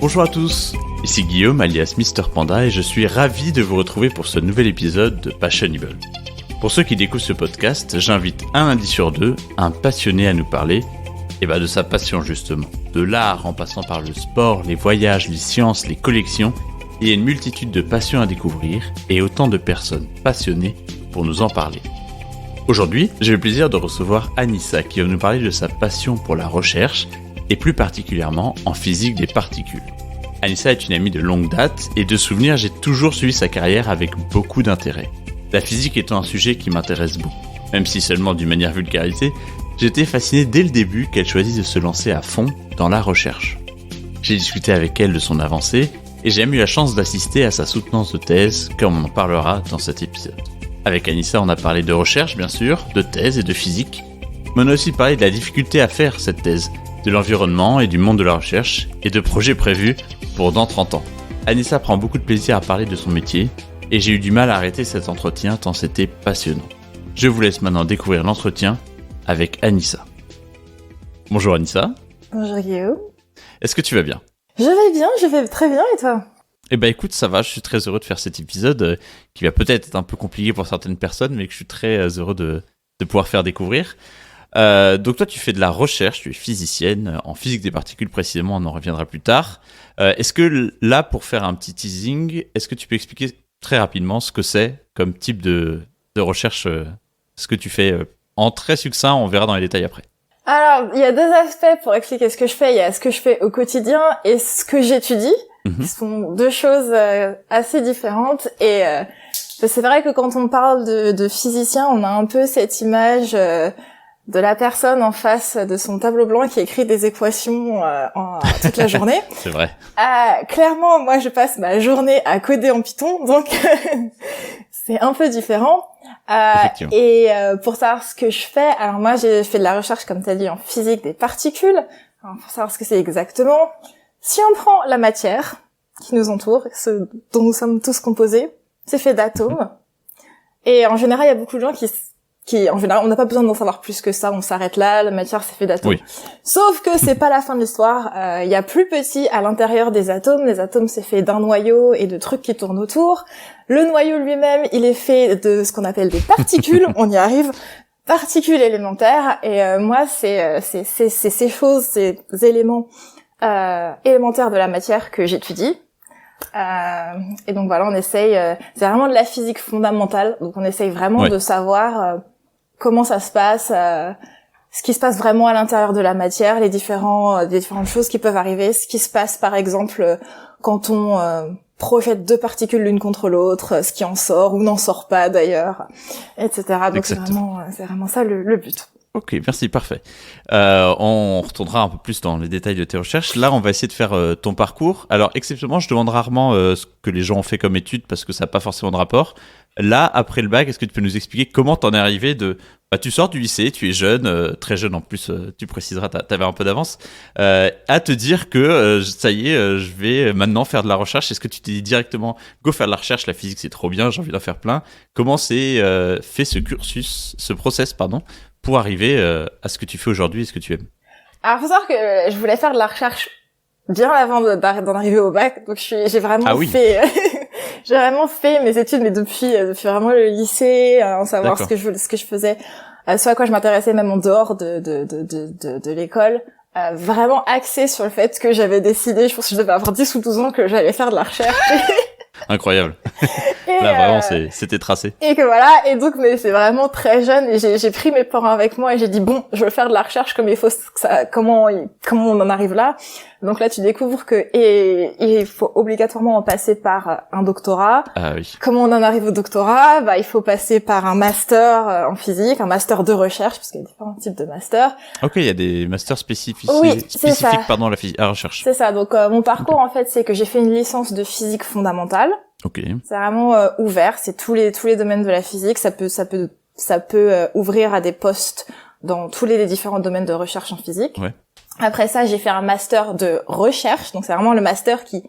Bonjour à tous, ici Guillaume alias Mister Panda et je suis ravi de vous retrouver pour ce nouvel épisode de Passionable. Pour ceux qui découvrent ce podcast, j'invite un lundi sur deux un passionné à nous parler de sa passion justement, de l'art en passant par le sport, les voyages, les sciences, les collections. Il y a une multitude de passions à découvrir et autant de personnes passionnées pour nous en parler. Aujourd'hui, j'ai le plaisir de recevoir Anissa qui va nous parler de sa passion pour la recherche et plus particulièrement en physique des particules. Anissa est une amie de longue date et de souvenirs, j'ai toujours suivi sa carrière avec beaucoup d'intérêt. La physique étant un sujet qui m'intéresse beaucoup, même si seulement d'une manière vulgarisée, j'étais fasciné dès le début qu'elle choisisse de se lancer à fond dans la recherche. J'ai discuté avec elle de son avancée et j'ai même eu la chance d'assister à sa soutenance de thèse, comme on en parlera dans cet épisode. Avec Anissa, on a parlé de recherche bien sûr, de thèse et de physique, mais on a aussi parlé de la difficulté à faire cette thèse, de l'environnement et du monde de la recherche, et de projets prévus pour dans 30 ans. Anissa prend beaucoup de plaisir à parler de son métier, et j'ai eu du mal à arrêter cet entretien tant c'était passionnant. Je vous laisse maintenant découvrir l'entretien avec Anissa. Bonjour Anissa. Bonjour Guillaume. Est-ce que tu vas bien ? Je vais bien, je vais très bien et toi ? Eh ben écoute, ça va, je suis très heureux de faire cet épisode qui va peut-être être un peu compliqué pour certaines personnes, mais que je suis très heureux de pouvoir faire découvrir. Donc toi tu fais de la recherche, tu es physicienne, en physique des particules précisément, on en reviendra plus tard. Est-ce que là, pour faire un petit teasing, est-ce que tu peux expliquer très rapidement ce que c'est comme type de recherche, ce que tu fais en très succinct, on verra dans les détails après. Alors, il y a deux aspects pour expliquer ce que je fais. Il y a ce que je fais au quotidien et ce que j'étudie. Ce sont deux choses assez différentes. Et c'est vrai que quand on parle de physicien, on a un peu cette image de la personne en face de son tableau blanc qui écrit des équations toute la journée. C'est vrai. Clairement, moi, je passe ma journée à coder en Python, donc c'est un peu différent. Pour savoir ce que je fais, alors moi j'ai fait de la recherche, comme tu as dit, en physique des particules. Alors, pour savoir ce que c'est exactement, si on prend la matière qui nous entoure, ce dont nous sommes tous composés, c'est fait d'atomes. Et en général, il y a beaucoup de gens qui en général, on n'a pas besoin d'en savoir plus que ça, on s'arrête là, la matière c'est fait d'atomes. Oui. Sauf que c'est pas la fin de l'histoire, il y a plus petit à l'intérieur des atomes. Les atomes c'est fait d'un noyau et de trucs qui tournent autour. Le noyau lui-même, il est fait de ce qu'on appelle des particules, on y arrive, particules élémentaires. Et moi c'est ces choses, ces éléments élémentaires de la matière que j'étudie. Et donc voilà, on essaye, c'est vraiment de la physique fondamentale, donc on essaye vraiment de savoir comment ça se passe, ce qui se passe vraiment à l'intérieur de la matière, les différentes choses qui peuvent arriver, ce qui se passe par exemple quand on projette deux particules l'une contre l'autre, ce qui en sort ou n'en sort pas d'ailleurs, etc. Donc c'est vraiment ça le but. Ok, merci, parfait. On retournera un peu plus dans les détails de tes recherches. Là, on va essayer de faire ton parcours. Alors, exceptionnellement, je demande rarement ce que les gens ont fait comme études parce que ça n'a pas forcément de rapport. Là, après le bac, est-ce que tu peux nous expliquer comment t'en es arrivé de... tu sors du lycée, tu es jeune, très jeune en plus, tu préciseras, t'avais un peu d'avance, à te dire que ça y est, je vais maintenant faire de la recherche. Est-ce que tu t'es dit directement, go faire de la recherche, la physique c'est trop bien, j'ai envie d'en faire plein. Comment s'est fait ce process, pour arriver à ce que tu fais aujourd'hui et ce que tu aimes? Alors, faut savoir que je voulais faire de la recherche bien avant d'en arriver au bac, donc j'ai vraiment fait... J'ai vraiment fait mes études, mais depuis vraiment le lycée, en savoir ce que je faisais, ce à quoi je m'intéressais même en dehors de l'école, vraiment axé sur le fait que j'avais décidé, je pense que je devais avoir 10 ou 12 ans, que j'allais faire de la recherche. Incroyable. Là, vraiment, c'était tracé. Et que voilà, et donc, mais c'est vraiment très jeune, et j'ai pris mes parents avec moi, et j'ai dit, bon, je veux faire de la recherche comme il faut, comment on en arrive là. Donc là, tu découvres que, et il faut obligatoirement en passer par un doctorat. Ah oui. Comment on en arrive au doctorat? Il faut passer par un master en physique, un master de recherche, parce qu'il y a différents types de masters. Ok, il y a des masters spécifiques, la recherche. C'est ça. Donc, mon parcours, en fait, c'est que j'ai fait une licence de physique fondamentale. Ok. C'est vraiment ouvert, c'est tous les domaines de la physique, ça peut ouvrir à des postes dans tous les différents domaines de recherche en physique. Ouais. Après ça, j'ai fait un master de recherche, donc c'est vraiment le master qui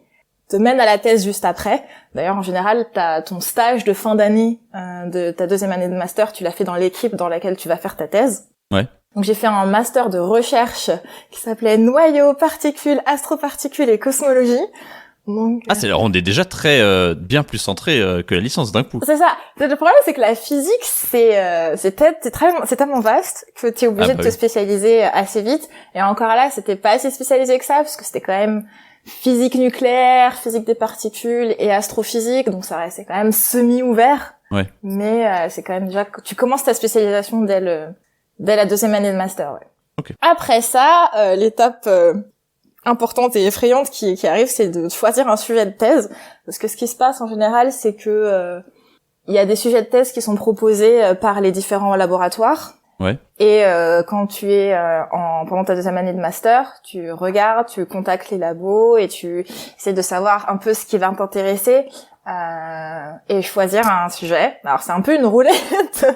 te mène à la thèse juste après. D'ailleurs, en général, t'as ton stage de fin d'année de ta deuxième année de master, tu l'as fait dans l'équipe dans laquelle tu vas faire ta thèse. Ouais. Donc j'ai fait un master de recherche qui s'appelait noyaux, particules, astroparticules et cosmologie. Donc, on est déjà très bien plus centré que la licence d'un coup. C'est ça. Le problème, c'est que la physique, c'est tellement vaste que tu es obligé de te spécialiser assez vite. Et encore là, c'était pas assez spécialisé que ça, parce que c'était quand même physique nucléaire, physique des particules et astrophysique, donc ça restait quand même semi-ouvert. Ouais. Mais c'est quand même déjà que tu commences ta spécialisation dès la deuxième année de master. Ouais. Okay. Après ça, l'étape importante et effrayante qui arrive, c'est de choisir un sujet de thèse, parce que ce qui se passe en général, c'est que il y a des sujets de thèse qui sont proposés par les différents laboratoires. Ouais. Et quand tu es pendant ta deuxième année de master, tu regardes, tu contactes les labos et tu essaies de savoir un peu ce qui va t'intéresser et choisir un sujet. Alors c'est un peu une roulette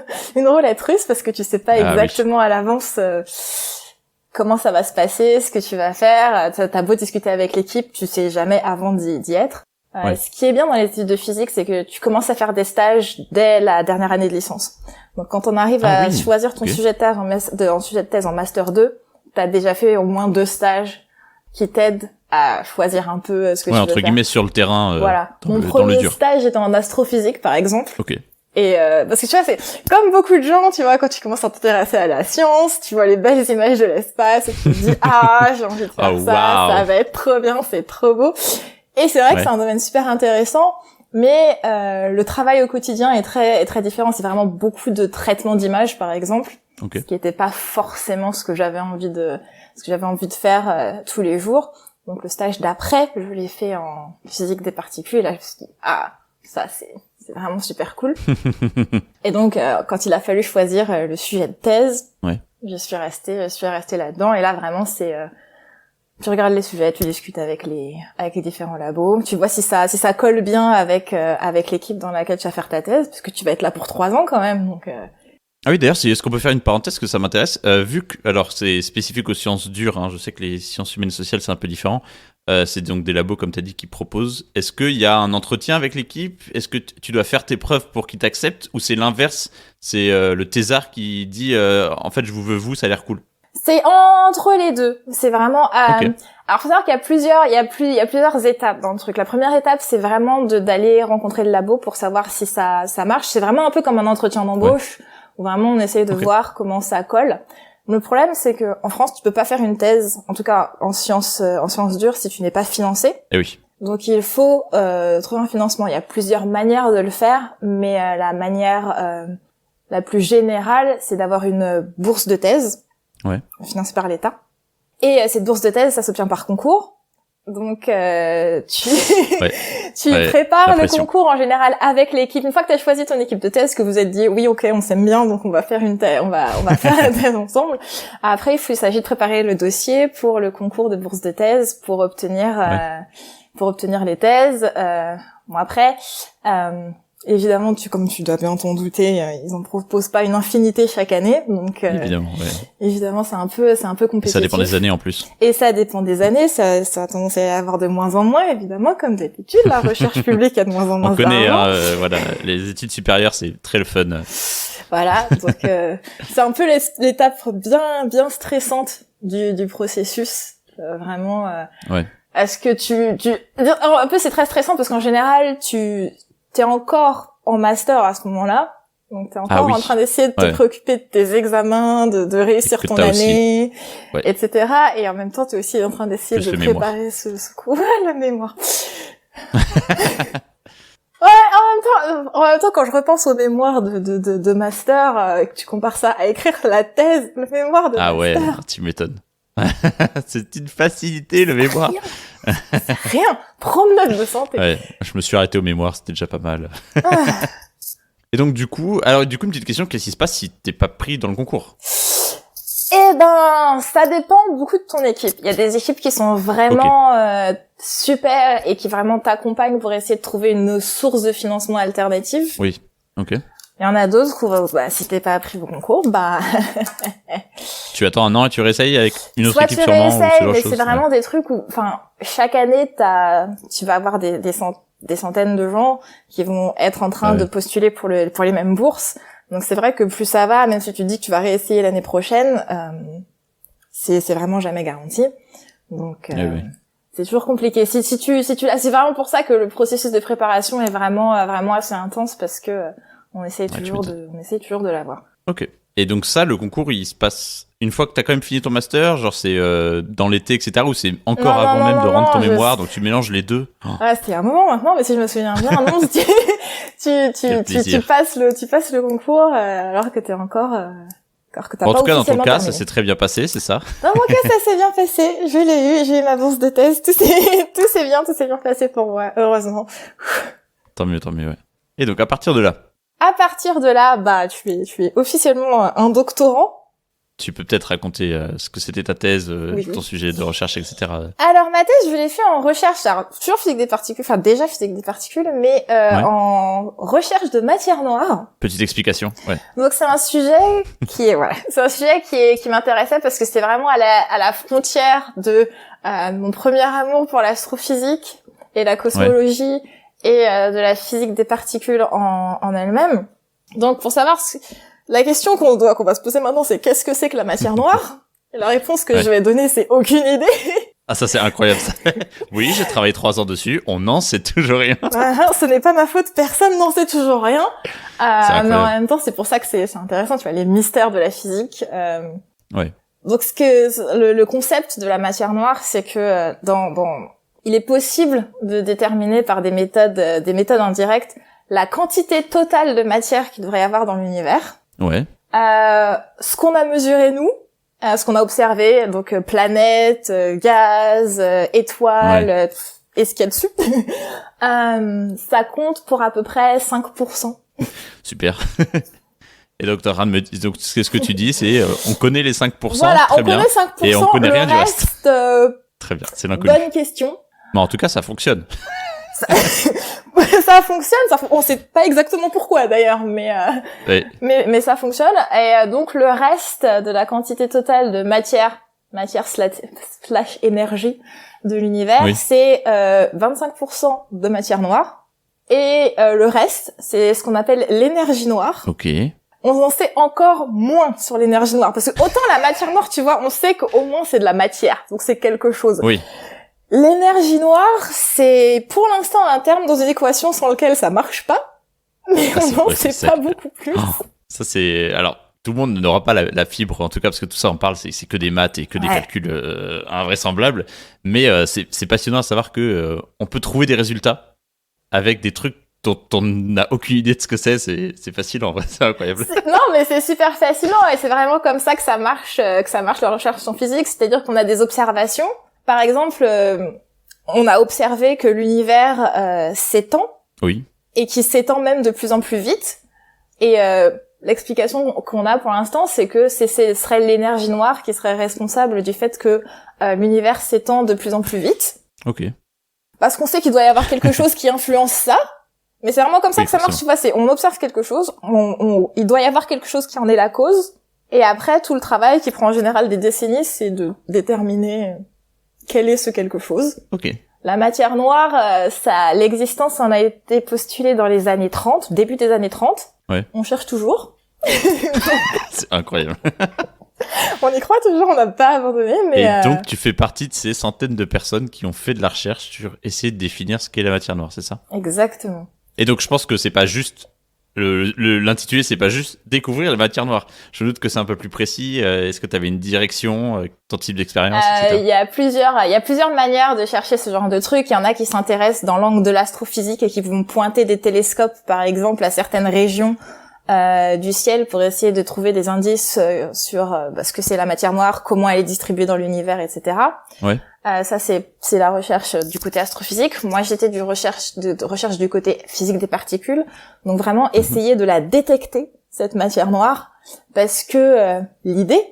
russe, parce que tu sais pas exactement à l'avance comment ça va se passer, ce que tu vas faire. T'as beau discuter avec l'équipe, tu sais jamais avant d'y être. Ouais. Ce qui est bien dans les études de physique, c'est que tu commences à faire des stages dès la dernière année de licence. Donc quand on arrive à choisir ton sujet de thèse en master 2, t'as déjà fait au moins 2 stages qui t'aident à choisir un peu ce que tu veux faire. Entre guillemets sur le terrain. Voilà. Mon premier stage était en astrophysique, par exemple. Ok. Et parce que tu vois, c'est comme beaucoup de gens, tu vois, quand tu commences à t'intéresser à la science, tu vois les belles images de l'espace et tu te dis j'ai envie de faire ça va être trop bien, c'est trop beau. Et c'est vrai que c'est un domaine super intéressant, mais le travail au quotidien est très différent. C'est vraiment beaucoup de traitement d'images, par exemple, ce qui n'était pas forcément ce que j'avais envie de faire tous les jours. Donc le stage d'après, je l'ai fait en physique des particules. Et là, je me suis dit ça c'est vraiment super cool. Et donc quand il a fallu choisir le sujet de thèse, je suis restée là-dedans. Et là vraiment tu regardes les sujets, tu discutes avec les différents labos, tu vois si ça colle bien avec l'équipe dans laquelle tu vas faire ta thèse, parce que tu vas être là pour 3 ans quand même. Donc Ah oui, d'ailleurs, est-ce qu'on peut faire une parenthèse, que ça m'intéresse, vu que, alors c'est spécifique aux sciences dures, hein, je sais que les sciences humaines et sociales c'est un peu différent, c'est donc des labos comme tu as dit qui proposent. Est-ce qu'il y a un entretien avec l'équipe? Est-ce que tu dois faire tes preuves pour qu'ils t'acceptent, ou c'est l'inverse, c'est le thésard qui dit en fait je vous veux, ça a l'air cool? C'est entre les deux. C'est vraiment. Alors, faut savoir qu'il y a plusieurs étapes dans le truc. La première étape, c'est vraiment d'aller rencontrer le labo pour savoir si ça marche. C'est vraiment un peu comme un entretien d'embauche où vraiment on essaye de voir comment ça colle. Le problème, c'est que en France, tu peux pas faire une thèse, en tout cas en sciences dures, si tu n'es pas financé. Eh oui. Donc il faut trouver un financement. Il y a plusieurs manières de le faire, mais la manière la plus générale, c'est d'avoir une bourse de thèse. Financé par l'État. Et cette bourse de thèse, ça s'obtient par concours. Donc tu prépares le concours en général avec l'équipe. Une fois que tu as choisi ton équipe de thèse, que vous êtes dit oui, OK, on s'aime bien, donc on va faire on va faire la thèse ensemble. Après, il s'agit de préparer le dossier pour le concours de bourse de thèse pour obtenir les thèses. Après évidemment, comme tu dois bien t'en douter, ils en proposent pas une infinité chaque année, donc évidemment c'est un peu compétitif. Ça dépend des années en plus. Et ça dépend des années, ça a tendance à y avoir de moins en moins, évidemment, comme d'habitude. La recherche publique a de moins en moins. On connaît, voilà, les études supérieures, c'est très le fun. Voilà, donc c'est un peu l'étape bien stressante du processus, vraiment. Est-ce que un peu c'est très stressant parce qu'en général t'es encore en master à ce moment-là, donc t'es encore en train d'essayer de te préoccuper de tes examens, de réussir ton année, etc. Et en même temps, t'es aussi en train d'essayer de préparer ce cours, la mémoire. En même temps, quand je repense aux mémoires de master, que tu compares ça à écrire la thèse, le mémoire de master. Ah ouais, tu m'étonnes. C'est une facilité, le mémoire. C'est rien. Prendre note de santé. Ouais, je me suis arrêté aux mémoires, c'était déjà pas mal. Et donc, du coup, une petite question, qu'est-ce qui se passe si t'es pas pris dans le concours? Eh ben, ça dépend beaucoup de ton équipe. Il y a des équipes qui sont vraiment super et qui vraiment t'accompagnent pour essayer de trouver une source de financement alternative. Oui, ok. Il y en a d'autres où, si t'es pas pris au concours, tu attends un an et tu réessayes avec une autre équipe Soit sûrement. tu réessayes, mais c'est vraiment des trucs où, chaque année, tu vas avoir des centaines de gens qui vont être en train de postuler pour les mêmes bourses. Donc c'est vrai que plus ça va, même si tu dis que tu vas réessayer l'année prochaine, c'est vraiment jamais garanti. Donc Oui. c'est toujours compliqué. C'est vraiment pour ça que le processus de préparation est vraiment assez intense, parce que on essaie toujours de l'avoir. Ok. Et donc ça, le concours, il se passe une fois que t'as quand même fini ton master, genre c'est dans l'été, etc., ou c'est encore avant de rendre ton mémoire, donc tu mélanges les deux. Ouais, c'était un moment maintenant, mais si je me souviens bien, non, tu passes le concours alors que t'es encore que t'as En pas tout cas, dans ton officiellement cas, terminé. ça s'est très bien passé, c'est ça? Dans mon cas, ça s'est bien passé. Je l'ai eu, j'ai eu ma bourse de thèse, tout s'est bien passé pour moi, heureusement. Tant mieux, ouais. Et donc à partir de là, À partir de là, bah tu es officiellement un doctorant. tu peux peut-être raconter ce que c'était ta thèse, Oui. ton sujet de recherche, etc. Alors ma thèse, je l'ai fait en recherche, alors toujours physique des particules, enfin déjà physique des particules, mais en recherche de matière noire. Petite explication, ouais. Donc c'est un sujet qui m'intéressait, parce que c'était vraiment à la frontière de mon premier amour pour l'astrophysique et la cosmologie et de la physique des particules en elle-même. Donc pour savoir la question qu'on va se poser maintenant, c'est qu'est-ce que c'est que la matière noire? Et la réponse que je vais donner, c'est aucune idée. Ah, ça c'est incroyable ça. Oui, j'ai travaillé 3 ans dessus, on n'en sait toujours rien. Ce n'est pas ma faute, personne n'en sait toujours rien. Mais en même temps, c'est pour ça que c'est intéressant, tu vois, les mystères de la physique. Ouais. Donc le concept de la matière noire, c'est que il est possible de déterminer par des méthodes indirectes la quantité totale de matière qu'il devrait y avoir dans l'univers. Ouais. Ce qu'on a mesuré nous, ce qu'on a observé, donc planètes, gaz, étoiles, et ce qu'il y a dessus, ça compte pour à peu près 5%. Super. Et donc t'es en train de me dire, donc ce que tu dis, c'est on connaît les 5%, voilà, très on bien, connaît 5%, et on connaît rien du reste. Très bien, c'est l'inconnu. Bonne question. Mais en tout cas, ça fonctionne. Ça fonctionne, on sait pas exactement pourquoi d'ailleurs, mais ça fonctionne. Et donc le reste de la quantité totale de matière slash énergie de l'univers, c'est 25% de matière noire, et le reste, c'est ce qu'on appelle l'énergie noire. Ok. On en sait encore moins sur l'énergie noire, parce que autant la matière noire, tu vois, on sait qu'au moins c'est de la matière, donc c'est quelque chose. Oui. L'énergie noire, c'est pour l'instant un terme dans une équation sans lequel ça marche pas, mais on n'en sait pas beaucoup plus. Ça c'est... Alors, tout le monde n'aura pas la fibre, en tout cas, parce que tout ça, on parle, c'est que des maths et que des calculs invraisemblables, mais c'est passionnant à savoir que on peut trouver des résultats avec des trucs dont on n'a aucune idée de ce que c'est fascinant, c'est incroyable. Non, mais c'est super fascinant, et c'est vraiment comme ça que ça marche la recherche en physique, c'est-à-dire qu'on a des observations. Par exemple, on a observé que l'univers s'étend. Oui. Et qui s'étend même de plus en plus vite. Et l'explication qu'on a pour l'instant, c'est que ce serait l'énergie noire qui serait responsable du fait que l'univers s'étend de plus en plus vite. Ok. Parce qu'on sait qu'il doit y avoir quelque chose qui influence ça. Mais c'est vraiment comme ça que ça marche, tu vois. On observe quelque chose, il doit y avoir quelque chose qui en est la cause. Et après, tout le travail qui prend en général des décennies, c'est de déterminer quel est ce quelque chose. Ok. La matière noire, l'existence en a été postulée dans les années 30, début des années 30. Ouais. On cherche toujours. C'est incroyable. On y croit toujours, on n'a pas abandonné, mais... Et donc, tu fais partie de ces centaines de personnes qui ont fait de la recherche sur essayer de définir ce qu'est la matière noire, c'est ça? Exactement. Et donc, je pense que c'est pas juste... L'intitulé, c'est pas juste découvrir la matière noire. Je me doute que c'est un peu plus précis. Est-ce que tu avais une direction, ton type d'expérience, etc. Il y a plusieurs manières de chercher ce genre de trucs. Il y en a qui s'intéressent dans l'angle de l'astrophysique et qui vont pointer des télescopes, par exemple, à certaines régions du ciel pour essayer de trouver des indices sur ce que c'est la matière noire, comment elle est distribuée dans l'univers, etc. Ouais. Ça c'est la recherche du côté astrophysique. Moi j'étais de recherche du côté physique des particules, donc vraiment essayer de la détecter, cette matière noire, parce que l'idée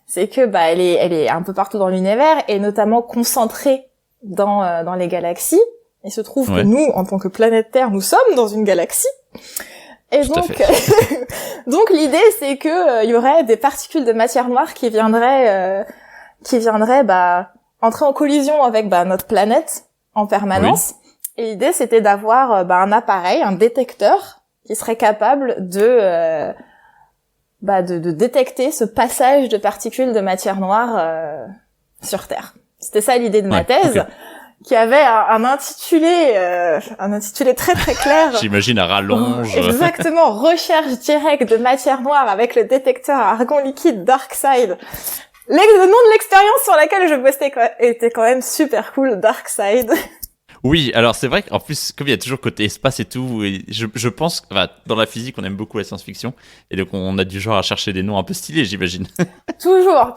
c'est que elle est un peu partout dans l'univers et notamment concentrée dans les galaxies. Il se trouve que nous, en tant que planète Terre, nous sommes dans une galaxie. Et donc l'idée c'est que il y aurait des particules de matière noire qui viendraient entrer en collision avec notre planète en permanence. Oui. Et l'idée c'était d'avoir un appareil, un détecteur qui serait capable de de détecter ce passage de particules de matière noire sur Terre. C'était ça l'idée de ma thèse, qui avait un intitulé très très clair. J'imagine à rallonge. Exactement, recherche directe de matière noire avec le détecteur à argon liquide DarkSide. Le nom de l'expérience sur laquelle je bossais était quand même super cool, DarkSide. Oui, alors c'est vrai qu'en plus, comme il y a toujours côté espace et tout, et je pense que dans la physique, on aime beaucoup la science-fiction, et donc on a du genre à chercher des noms un peu stylés, j'imagine. Toujours.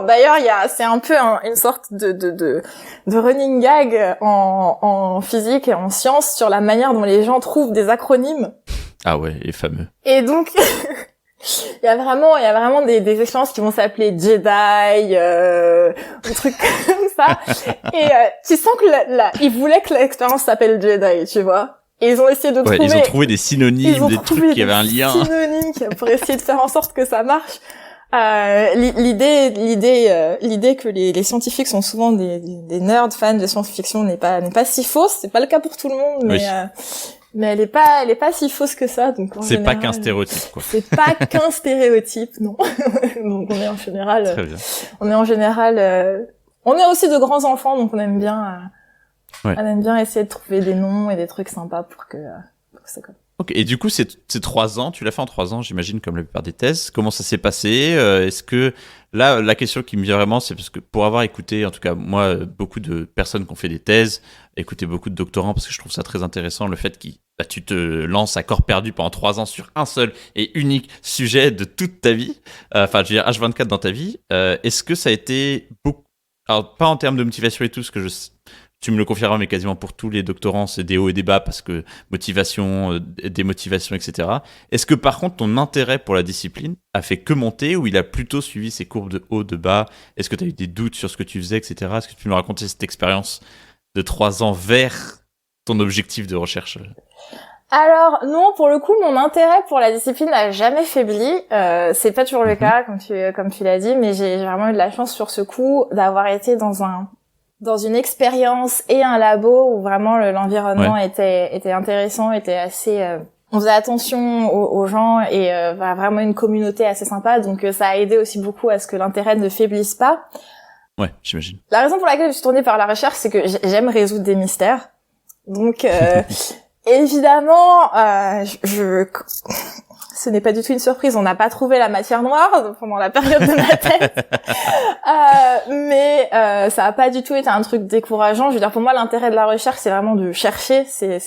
D'ailleurs, c'est un peu une sorte de running gag en physique et en sciences sur la manière dont les gens trouvent des acronymes. Ah ouais, les fameux. Et donc, il y a vraiment des expériences qui vont s'appeler Jedi, des trucs comme ça. Et tu sens que ils voulaient que l'expérience s'appelle Jedi, tu vois. Et ils ont essayé de trouver. Ils ont trouvé des synonymes, des trucs qui avaient un lien. Synonymes pour essayer de faire en sorte que ça marche. L'idée que les scientifiques sont souvent des nerds fans de science-fiction n'est pas si fausse. C'est pas le cas pour tout le monde, mais mais elle est pas si fausse que ça. Donc c'est pas qu'un stéréotype, quoi. C'est pas qu'un stéréotype, non. Donc on est en général. Très bien. On est aussi de grands enfants, donc on aime bien essayer de trouver des noms et des trucs sympas pour que ça colle. Ok, et du coup, c'est 3 ans, tu l'as fait en 3 ans, j'imagine, comme la plupart des thèses. Comment ça s'est passé? Est-ce que, là, la question qui me vient vraiment, c'est parce que pour avoir écouté, en tout cas, moi, beaucoup de personnes qui ont fait des thèses, écouté beaucoup de doctorants, parce que je trouve ça très intéressant, le fait que tu te lances à corps perdu pendant 3 ans sur un seul et unique sujet de toute ta vie, enfin, je veux dire, H24 dans ta vie. Est-ce que ça a été beaucoup, alors, pas en termes de motivation et tout, ce que tu me le confirmeras, mais quasiment pour tous les doctorants, c'est des hauts et des bas parce que motivation, démotivation, etc. Est-ce que par contre, ton intérêt pour la discipline a fait que monter ou il a plutôt suivi ces courbes de haut, de bas? Est-ce que tu as eu des doutes sur ce que tu faisais, etc. Est-ce que tu peux me raconter cette expérience de 3 ans vers ton objectif de recherche? Alors non, pour le coup, mon intérêt pour la discipline n'a jamais faibli. C'est pas toujours le cas, comme tu l'as dit, mais j'ai vraiment eu de la chance sur ce coup d'avoir été dans une expérience et un labo où vraiment l'environnement était intéressant, était assez on faisait attention aux gens et vraiment une communauté assez sympa, donc ça a aidé aussi beaucoup à ce que l'intérêt ne faiblisse pas. Ouais, j'imagine. La raison pour laquelle je suis tournée par la recherche, c'est que j'aime résoudre des mystères. Donc évidemment, ce n'est pas du tout une surprise, on n'a pas trouvé la matière noire pendant la période de ma thèse. Mais ça a pas du tout été un truc décourageant. Je veux dire, pour moi, l'intérêt de la recherche, c'est vraiment de chercher. C'est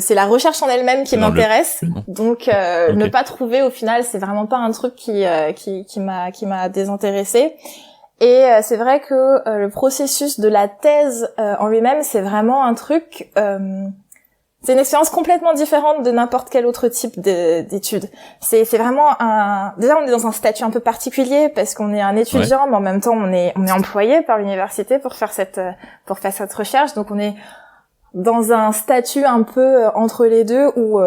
la recherche en elle-même qui m'intéresse. Donc, ne pas trouver, au final, c'est vraiment pas un truc qui m'a désintéressée. Et c'est vrai que le processus de la thèse en lui-même, c'est vraiment un truc. C'est une expérience complètement différente de n'importe quel autre type d'études. C'est vraiment déjà on est dans un statut un peu particulier parce qu'on est un étudiant, mais en même temps on est employé par l'université pour faire cette recherche. Donc on est dans un statut un peu entre les deux où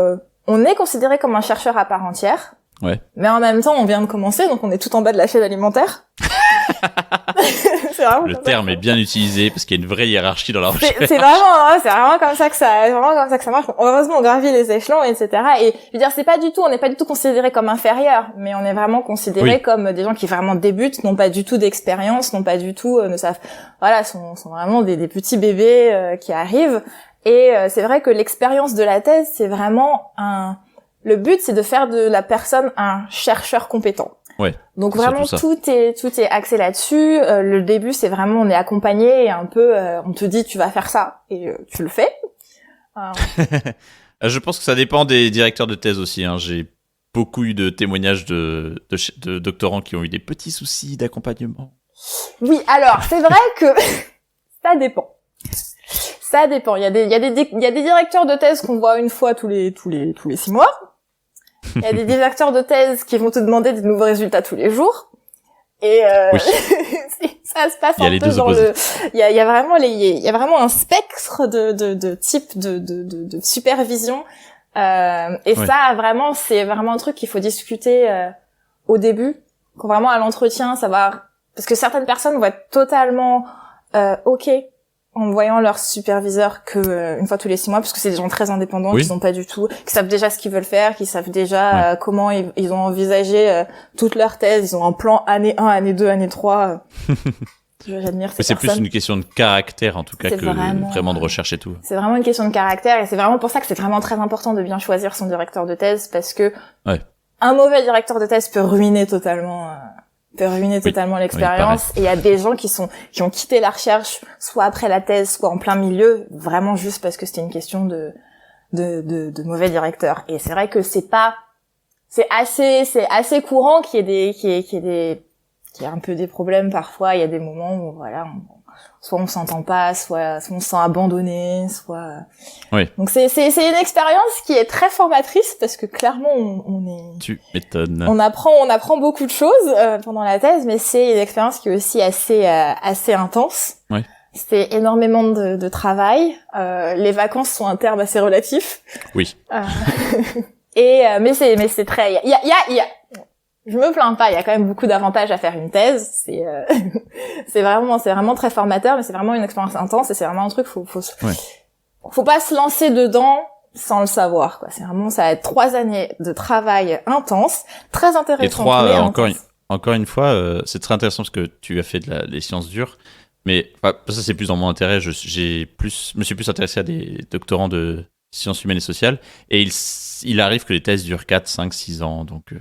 on est considéré comme un chercheur à part entière. Ouais. Mais en même temps, on vient de commencer, donc on est tout en bas de la chaîne alimentaire. Le terme est bien utilisé parce qu'il y a une vraie hiérarchie dans la recherche. C'est vraiment comme ça que ça marche. Heureusement, on gravit les échelons, etc. Et je veux dire, on n'est pas du tout considéré comme inférieur, mais on est vraiment considéré comme des gens qui vraiment débutent, n'ont pas du tout d'expérience, n'ont pas du tout, sont vraiment des petits bébés qui arrivent. Et c'est vrai que l'expérience de la thèse, c'est vraiment le but, c'est de faire de la personne un chercheur compétent. Ouais. Donc vraiment tout est axé là-dessus. Le début, c'est vraiment on est accompagné et un peu on te dit tu vas faire ça et tu le fais. Je pense que ça dépend des directeurs de thèse aussi. J'ai beaucoup eu de témoignages de doctorants qui ont eu des petits soucis d'accompagnement. Oui, alors c'est vrai que ça dépend. Ça dépend. Il y a des directeurs de thèse qu'on voit une fois tous les 6 mois. Il y a des directeurs de thèse qui vont te demander des nouveaux résultats tous les jours. Et ça se passe un peu dans il y a vraiment un spectre de type de supervision. Ça vraiment c'est vraiment un truc qu'il faut discuter au début, quand vraiment à l'entretien, parce que certaines personnes vont être totalement OK en voyant leur superviseur que une fois tous les 6 mois, parce que c'est des gens très indépendants, qui sont pas du tout, qui savent déjà ce qu'ils veulent faire, qui savent déjà comment ils ont envisagé toute leur thèse, ils ont un plan année 1, année 2, année 3. J'admire ces c'est personnes. plus une question de caractère en tout cas que vraiment de recherche et tout. C'est vraiment une question de caractère et c'est vraiment pour ça que c'est vraiment très important de bien choisir son directeur de thèse parce que un mauvais directeur de thèse peut ruiner totalement l'expérience. Et il y a des gens qui ont quitté la recherche soit après la thèse, soit en plein milieu, vraiment juste parce que c'était une question de mauvais directeur. Et c'est vrai que c'est assez courant qu'il y ait un peu des problèmes parfois. Il y a des moments où voilà, soit on s'entend pas, soit on se sent abandonné, soit. Oui. Donc c'est une expérience qui est très formatrice parce que clairement on est. Tu m'étonnes. On apprend beaucoup de choses pendant la thèse, mais c'est une expérience qui est aussi assez intense. Oui. C'est énormément de travail. Les vacances sont un terme assez relatif. Oui. Mais c'est très. Il y a. Je me plains pas, il y a quand même beaucoup d'avantages à faire une thèse. C'est vraiment très formateur, mais c'est vraiment une expérience intense et c'est vraiment un truc faut pas se lancer dedans sans le savoir, quoi. C'est vraiment, ça va être 3 années de travail intense, très intéressant. Et 3, encore une fois, c'est très intéressant parce que tu as fait les sciences dures, mais ça c'est plus dans mon intérêt. Je me suis plus intéressé à des doctorants de sciences humaines et sociales, et il arrive que les thèses durent 4, 5, 6 ans, donc.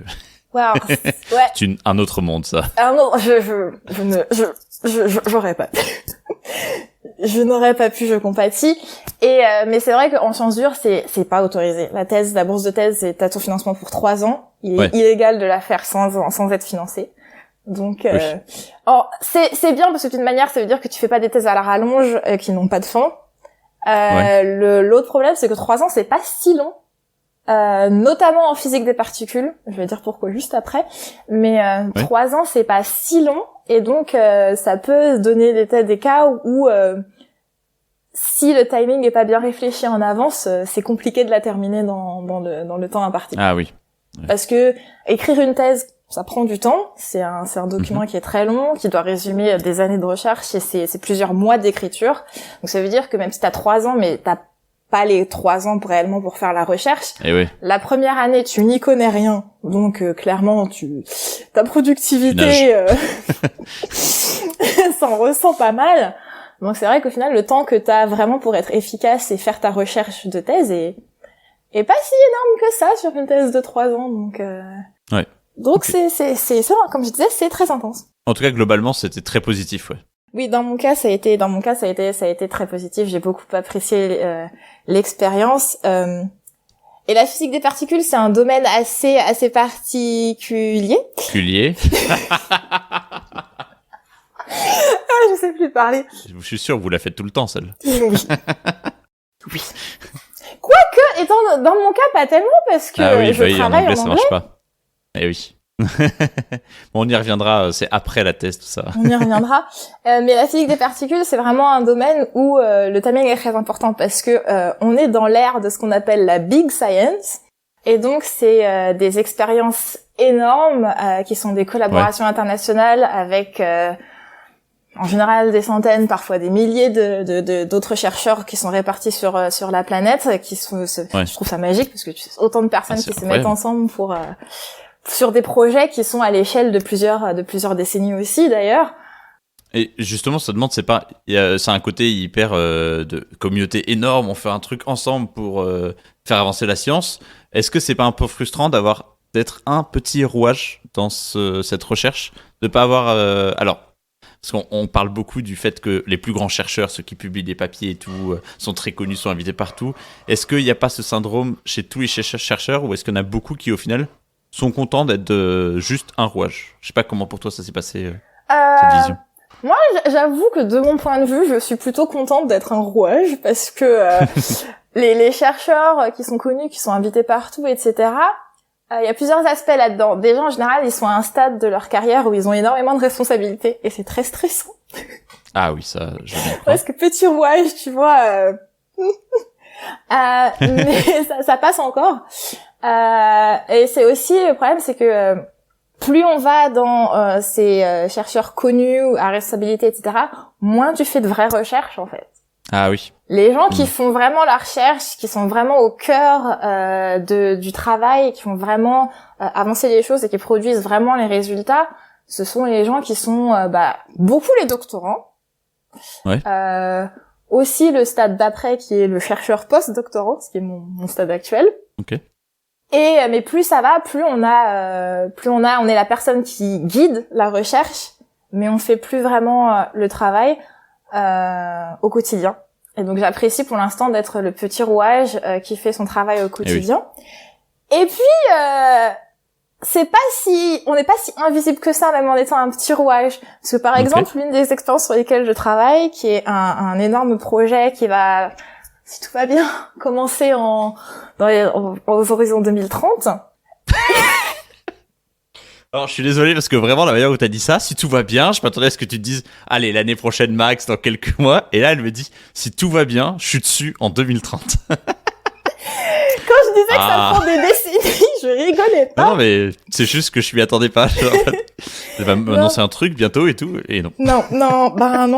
Wow. Ouais. C'est un autre monde, ça. Ah non, j'aurais pas. Je n'aurais pas pu, je compatis. Mais c'est vrai qu'en sciences dures, c'est pas autorisé. La bourse de thèse, t'as ton financement pour 3 ans. Il est illégal de la faire sans être financé. Donc, alors, c'est bien parce que d'une manière, ça veut dire que tu fais pas des thèses à la rallonge, qui n'ont pas de fin. L'autre problème, c'est que 3 ans, c'est pas si long. Notamment en physique des particules, je vais dire pourquoi juste après, mais 3 ans c'est pas si long et donc ça peut donner des cas où si le timing est pas bien réfléchi en avance, c'est compliqué de la terminer dans le temps imparti. Ah oui. Ouais. Parce que écrire une thèse, ça prend du temps, c'est un document qui est très long, qui doit résumer des années de recherche et c'est plusieurs mois d'écriture. Donc ça veut dire que même si t'as 3 ans, mais t'as pas les 3 ans réellement pour faire la recherche. Et oui. La première année, tu n'y connais rien, donc clairement, ta productivité s'en ressent pas mal. Donc c'est vrai qu'au final, le temps que t'as vraiment pour être efficace et faire ta recherche de thèse est pas si énorme que ça sur une thèse de 3 ans. Donc donc okay. c'est ça, comme je disais, c'est très intense. En tout cas, globalement, c'était très positif, ouais. Oui, dans mon cas, ça a été très positif. J'ai beaucoup apprécié l'expérience. Et la physique des particules, c'est un domaine assez particulier. Je sais plus parler. Je suis sûr que vous la faites tout le temps, celle. Oui. Quoique, étant dans mon cas, pas tellement parce que je travaille en anglais. Ça marche pas. Eh oui. Bon, on y reviendra, c'est après la thèse, tout ça. On y reviendra. Mais la physique des particules, c'est vraiment un domaine où le timing est très important parce que on est dans l'ère de ce qu'on appelle la big science. Et donc, c'est des expériences énormes qui sont des collaborations internationales avec en général des centaines, parfois des milliers d'autres chercheurs qui sont répartis sur la planète, qui sont je trouve ça magique parce que autant de personnes qui se mettent ensemble pour sur des projets qui sont à l'échelle de plusieurs décennies aussi d'ailleurs. Et justement, ça demande, c'est un côté hyper de communauté énorme, on fait un truc ensemble pour faire avancer la science. Est-ce que c'est pas un peu frustrant d'être un petit rouage dans cette recherche, de pas avoir parce qu'on parle beaucoup du fait que les plus grands chercheurs, ceux qui publient des papiers et tout, sont très connus, sont invités partout. Est-ce qu'il n'y a pas ce syndrome chez tous les chercheurs, ou est-ce qu'il y en a beaucoup qui, au final, sont contents d'être juste un rouage? Je sais pas comment pour toi ça s'est passé, cette vision. Moi, j'avoue que de mon point de vue, je suis plutôt contente d'être un rouage parce que les chercheurs qui sont connus, qui sont invités partout, etc., il y a plusieurs aspects là-dedans. Déjà, en général, ils sont à un stade de leur carrière où ils ont énormément de responsabilités et c'est très stressant. Ah oui, ça, je comprends. Parce que petit rouage, tu vois... mais ça passe encore. Et c'est aussi, le problème, c'est que plus on va dans ces chercheurs connus, à responsabilité, etc., moins tu fais de vraies recherches, en fait. Ah oui. Les gens qui font vraiment la recherche, qui sont vraiment au cœur du travail, qui font vraiment avancer les choses et qui produisent vraiment les résultats, ce sont les gens qui sont beaucoup les doctorants. Ouais. Aussi le stade d'après qui est le chercheur post-doctorant, ce qui est mon stade actuel. Ok. Mais plus ça va, plus on est la personne qui guide la recherche, mais on fait plus vraiment le travail au quotidien. Et donc j'apprécie pour l'instant d'être le petit rouage qui fait son travail au quotidien. Oui. Et puis on n'est pas si invisible que ça, même en étant un petit rouage. Parce que par exemple, l'une des expériences sur lesquelles je travaille, qui est un énorme projet qui va, si tout va bien, commencer aux horizons 2030. Alors, je suis désolé parce que vraiment, la manière où t'as dit ça, si tout va bien, je m'attendais à ce que tu te dises, allez, l'année prochaine max, dans quelques mois. Et là, elle me dit, si tout va bien, je suis dessus en 2030. Quand je disais que ça prend des décennies, je rigolais pas. Non, mais c'est juste que je m'y attendais pas. Elle va m'annoncer un truc bientôt et tout, et non. Non,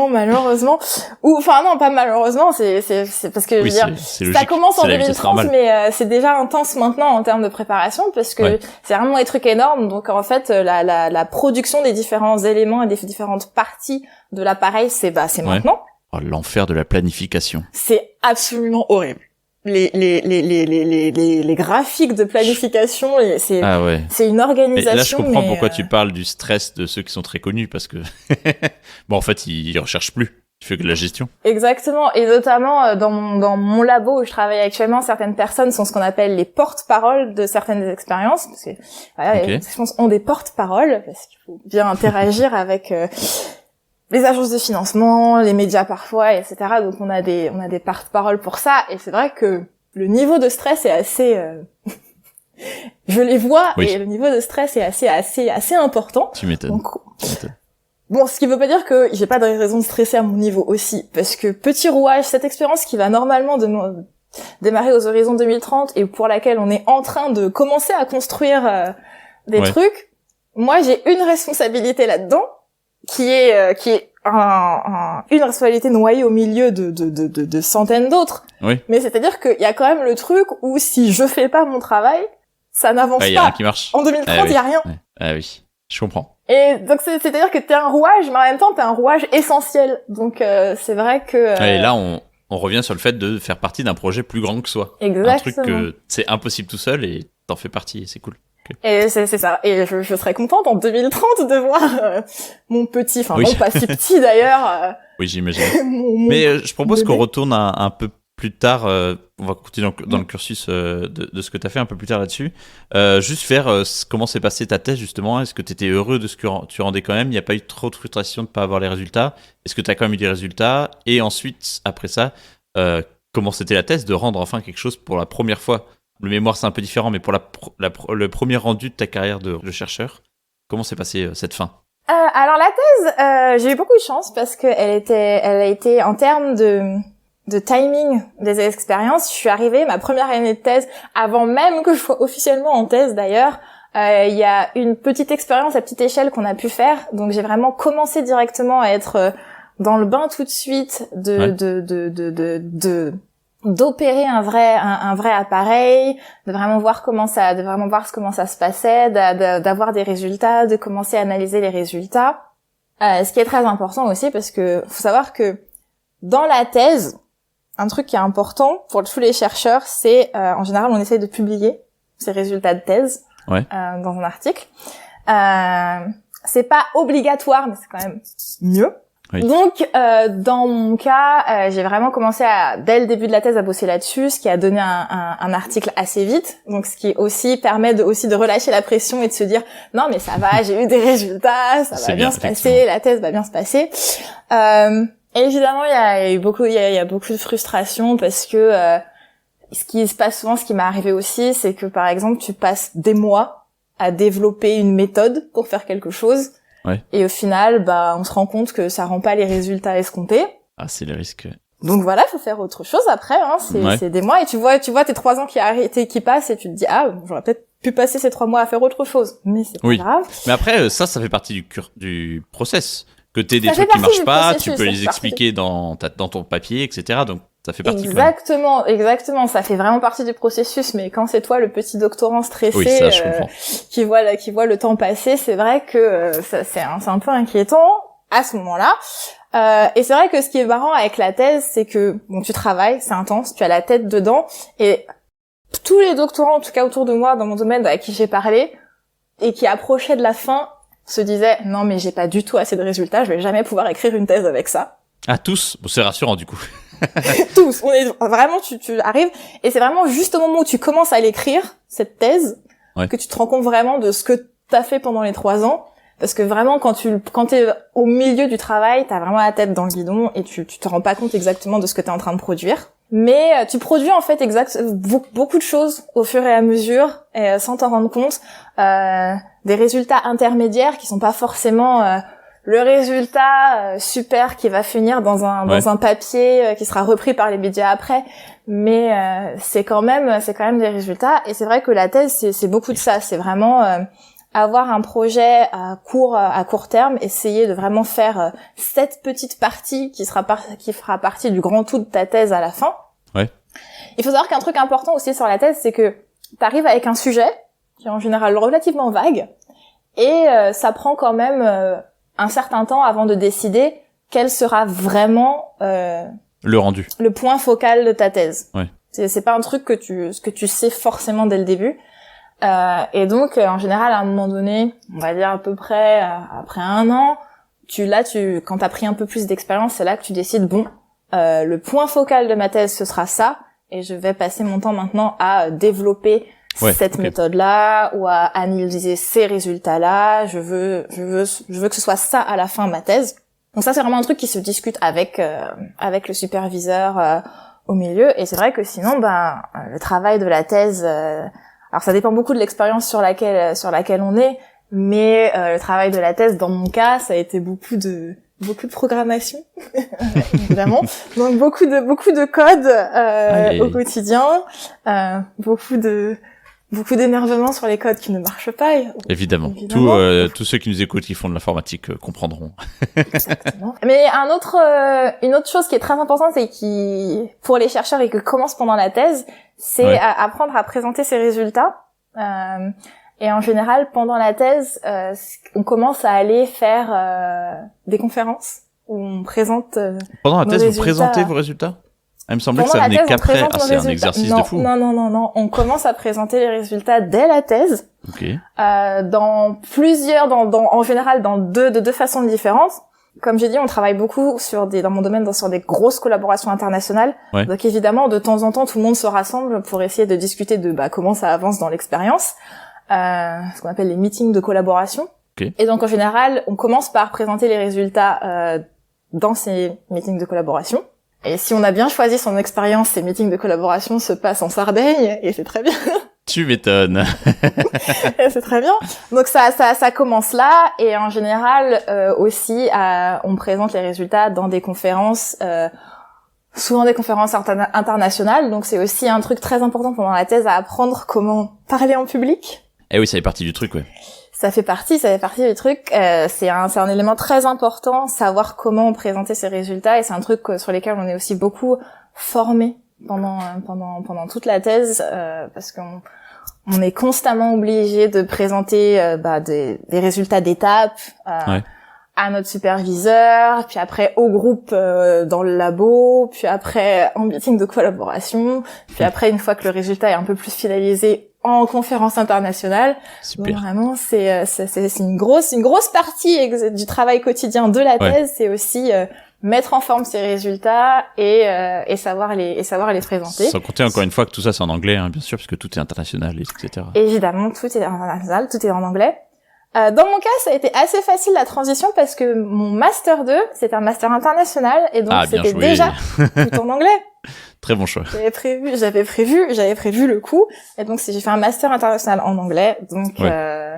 malheureusement. Enfin non, pas malheureusement, c'est parce que je veux dire, ça commence en 2030, mais c'est déjà intense maintenant en termes de préparation, parce que c'est vraiment des trucs énormes. Donc en fait, la production des différents éléments et des différentes parties de l'appareil, c'est maintenant. Oh, l'enfer de la planification. C'est absolument horrible. Les graphiques de planification, c'est une organisation. Et là, je comprends pourquoi tu parles du stress de ceux qui sont très connus, parce que bon, en fait, ils recherchent plus. Tu fais que de la gestion. Exactement, et notamment dans mon labo où je travaille actuellement, certaines personnes sont ce qu'on appelle les porte-paroles de certaines expériences, parce que les expériences ont des porte-paroles, parce qu'il faut bien interagir avec les agences de financement, les médias parfois, etc. Donc on a des porte-paroles pour ça, et c'est vrai que le niveau de stress est assez je les vois, et le niveau de stress est assez important. Tu m'étonnes. Donc, bon, ce qui veut pas dire que j'ai pas de raison de stresser à mon niveau aussi, parce que petit rouage, cette expérience qui va normalement démarrer aux horizons 2030 et pour laquelle on est en train de commencer à construire des trucs, moi j'ai une responsabilité là-dedans, qui est une responsabilité noyée au milieu de centaines d'autres. Oui. Mais c'est-à-dire qu'il y a quand même le truc où si je fais pas mon travail, ça n'avance pas. Y a rien qui marche. En 2030, il y a rien. Ah oui, je comprends. Et donc c'est-à-dire que t'es un rouage, mais en même temps t'es un rouage essentiel. Donc c'est vrai que. Et là on revient sur le fait de faire partie d'un projet plus grand que soi. Exactement. Un truc que c'est impossible tout seul et t'en fais partie, et c'est cool. Et c'est ça. Et je serais contente en 2030 de voir mon petit, mon pas si petit d'ailleurs. Oui, j'imagine. Mais je propose qu'on retourne un peu plus tard. On va continuer dans le cursus de ce que tu as fait un peu plus tard là-dessus. Juste faire comment s'est passée ta thèse justement. Est-ce que tu étais heureux de ce que tu rendais quand même? Il n'y a pas eu trop de frustration de ne pas avoir les résultats? Est-ce que tu as quand même eu des résultats? Et ensuite, après ça, comment c'était la thèse de rendre enfin quelque chose pour la première fois? Le mémoire, c'est un peu différent, mais pour le premier rendu de ta carrière de chercheur, comment s'est passée cette fin? Alors la thèse, j'ai eu beaucoup de chance parce que elle a été en termes de timing des expériences. Je suis arrivée, ma première année de thèse, avant même que je sois officiellement en thèse d'ailleurs, il y a une petite expérience à petite échelle qu'on a pu faire. Donc j'ai vraiment commencé directement à être dans le bain tout de suite d'opérer un vrai appareil, de vraiment voir comment ça se passait, d'avoir des résultats, de commencer à analyser les résultats. Ce qui est très important aussi parce que faut savoir que dans la thèse, un truc qui est important pour tous les chercheurs, c'est en général on essaie de publier ces résultats de thèse dans un article. C'est pas obligatoire, mais c'est quand même mieux. Oui. Donc, dans mon cas, j'ai vraiment commencé dès le début de la thèse, à bosser là-dessus, ce qui a donné un article assez vite. Donc, ce qui aussi permet de relâcher la pression et de se dire non, mais ça va, j'ai eu des résultats, ça va bien se passer, la thèse va bien se passer. Et évidemment, il y a beaucoup de frustration parce que ce qui se passe souvent, ce qui m'est arrivé aussi, c'est que par exemple, tu passes des mois à développer une méthode pour faire quelque chose. Ouais. Et au final, on se rend compte que ça rend pas les résultats escomptés. Ah, c'est le risque. Donc voilà, faut faire autre chose après, hein. C'est des mois et tu vois tes 3 ans qui passent et tu te dis, j'aurais peut-être pu passer ces 3 mois à faire autre chose. Mais c'est pas grave. Mais après, ça fait partie du process. que t'aies des Ça fait trucs qui partie marchent du pas, tu processus, peux ça les fait partie expliquer dans ton papier, etc. Donc ça fait partie quand même. Exactement. Ça fait vraiment partie du processus. Mais quand c'est toi, le petit doctorant stressé, Oui, ça je comprends. qui voit le temps passer, c'est vrai que c'est un peu inquiétant à ce moment-là. Et c'est vrai que ce qui est marrant avec la thèse, c'est que bon, tu travailles, c'est intense, tu as la tête dedans, et tous les doctorants, en tout cas autour de moi, dans mon domaine avec qui j'ai parlé, et qui approchaient de la fin, se disaient non mais j'ai pas du tout assez de résultats, je vais jamais pouvoir écrire une thèse avec ça. Ah, tous? Bon, c'est rassurant du coup. Tous, on est vraiment, tu arrives, et c'est vraiment juste au moment où tu commences à l'écrire, cette thèse, ouais. que tu te rends compte vraiment de ce que t'as fait pendant les 3 ans, parce que vraiment quand t'es au milieu du travail, t'as vraiment la tête dans le guidon, et tu te rends pas compte exactement de ce que t'es en train de produire. Mais tu produis en fait beaucoup de choses au fur et à mesure, et sans t'en rendre compte, des résultats intermédiaires qui sont pas forcément le résultat super qui va finir dans un papier qui sera repris par les médias après, mais c'est quand même des résultats. Et c'est vrai que la thèse c'est beaucoup de ça, c'est vraiment avoir un projet à court terme, essayer de vraiment faire cette petite partie qui fera partie du grand tout de ta thèse à la fin. Ouais. Il faut savoir qu'un truc important aussi sur la thèse, c'est que t'arrives avec un sujet qui est en général relativement vague, et ça prend quand même un certain temps avant de décider quel sera vraiment le rendu, le point focal de ta thèse. Ouais. C'est pas un truc que tu sais forcément dès le début. Et donc en général à un moment donné, on va dire à peu près après 1 an, quand t'as pris un peu plus d'expérience, c'est là que tu décides le point focal de ma thèse ce sera ça, et je vais passer mon temps maintenant à développer cette méthode-là, ou à analyser ces résultats-là. Je veux que ce soit ça à la fin de ma thèse. Donc ça c'est vraiment un truc qui se discute avec le superviseur au milieu. Et c'est vrai que sinon le travail de la thèse, alors ça dépend beaucoup de l'expérience sur laquelle on est, mais le travail de la thèse dans mon cas, ça a été beaucoup de programmation, évidemment. Donc beaucoup de code au quotidien, beaucoup d'énervement sur les codes qui ne marchent pas. Évidemment. Tous ceux qui nous écoutent qui font de l'informatique comprendront. Exactement. Mais une autre chose qui est très importante et qui, pour les chercheurs et qui commence pendant la thèse, c'est apprendre à présenter ses résultats. Et en général, pendant la thèse, on commence à aller faire des conférences où on présente pendant la thèse, résultats. Vous présentez vos résultats? Ah, il me semblait pendant que ça venait qu'après. C'est un résultats. exercice de fou. Non. On commence à présenter les résultats dès la thèse. Okay. En général, dans deux façons différentes. Comme j'ai dit, on travaille beaucoup dans mon domaine, sur des grosses collaborations internationales. Ouais. Donc évidemment, de temps en temps, tout le monde se rassemble pour essayer de discuter de comment ça avance dans l'expérience. Ce qu'on appelle les meetings de collaboration. Okay. Et donc en général, on commence par présenter les résultats dans ces meetings de collaboration. Et si on a bien choisi son expérience, ces meetings de collaboration se passent en Sardaigne, et c'est très bien. Tu m'étonnes. C'est très bien. Donc ça commence là, et en général aussi on présente les résultats dans des conférences, souvent des conférences internationales. Donc c'est aussi un truc très important pendant la thèse, à apprendre comment parler en public. Eh oui, ça fait partie du truc, ouais. Ça fait partie du truc. C'est un élément très important, savoir comment présenter ses résultats, et c'est un truc sur lequel on est aussi beaucoup formé pendant toute la thèse, parce qu'on est constamment obligé de présenter des résultats d'étapes à notre superviseur, puis après au groupe dans le labo, puis après en meeting de collaboration, puis après une fois que le résultat est un peu plus finalisé, en conférence internationale. Super. Donc vraiment c'est une grosse partie du travail quotidien de la thèse, c'est aussi mettre en forme ces résultats et savoir les présenter. Sans compter encore une fois que tout ça c'est en anglais, hein, bien sûr, parce que tout est international, etc. Évidemment, tout est international, tout est en anglais. Dans mon cas, ça a été assez facile la transition, parce que mon master 2, c'est un master international, et donc c'était déjà tout en anglais. Très bon choix. J'avais prévu le coup, et donc j'ai fait un master international en anglais, donc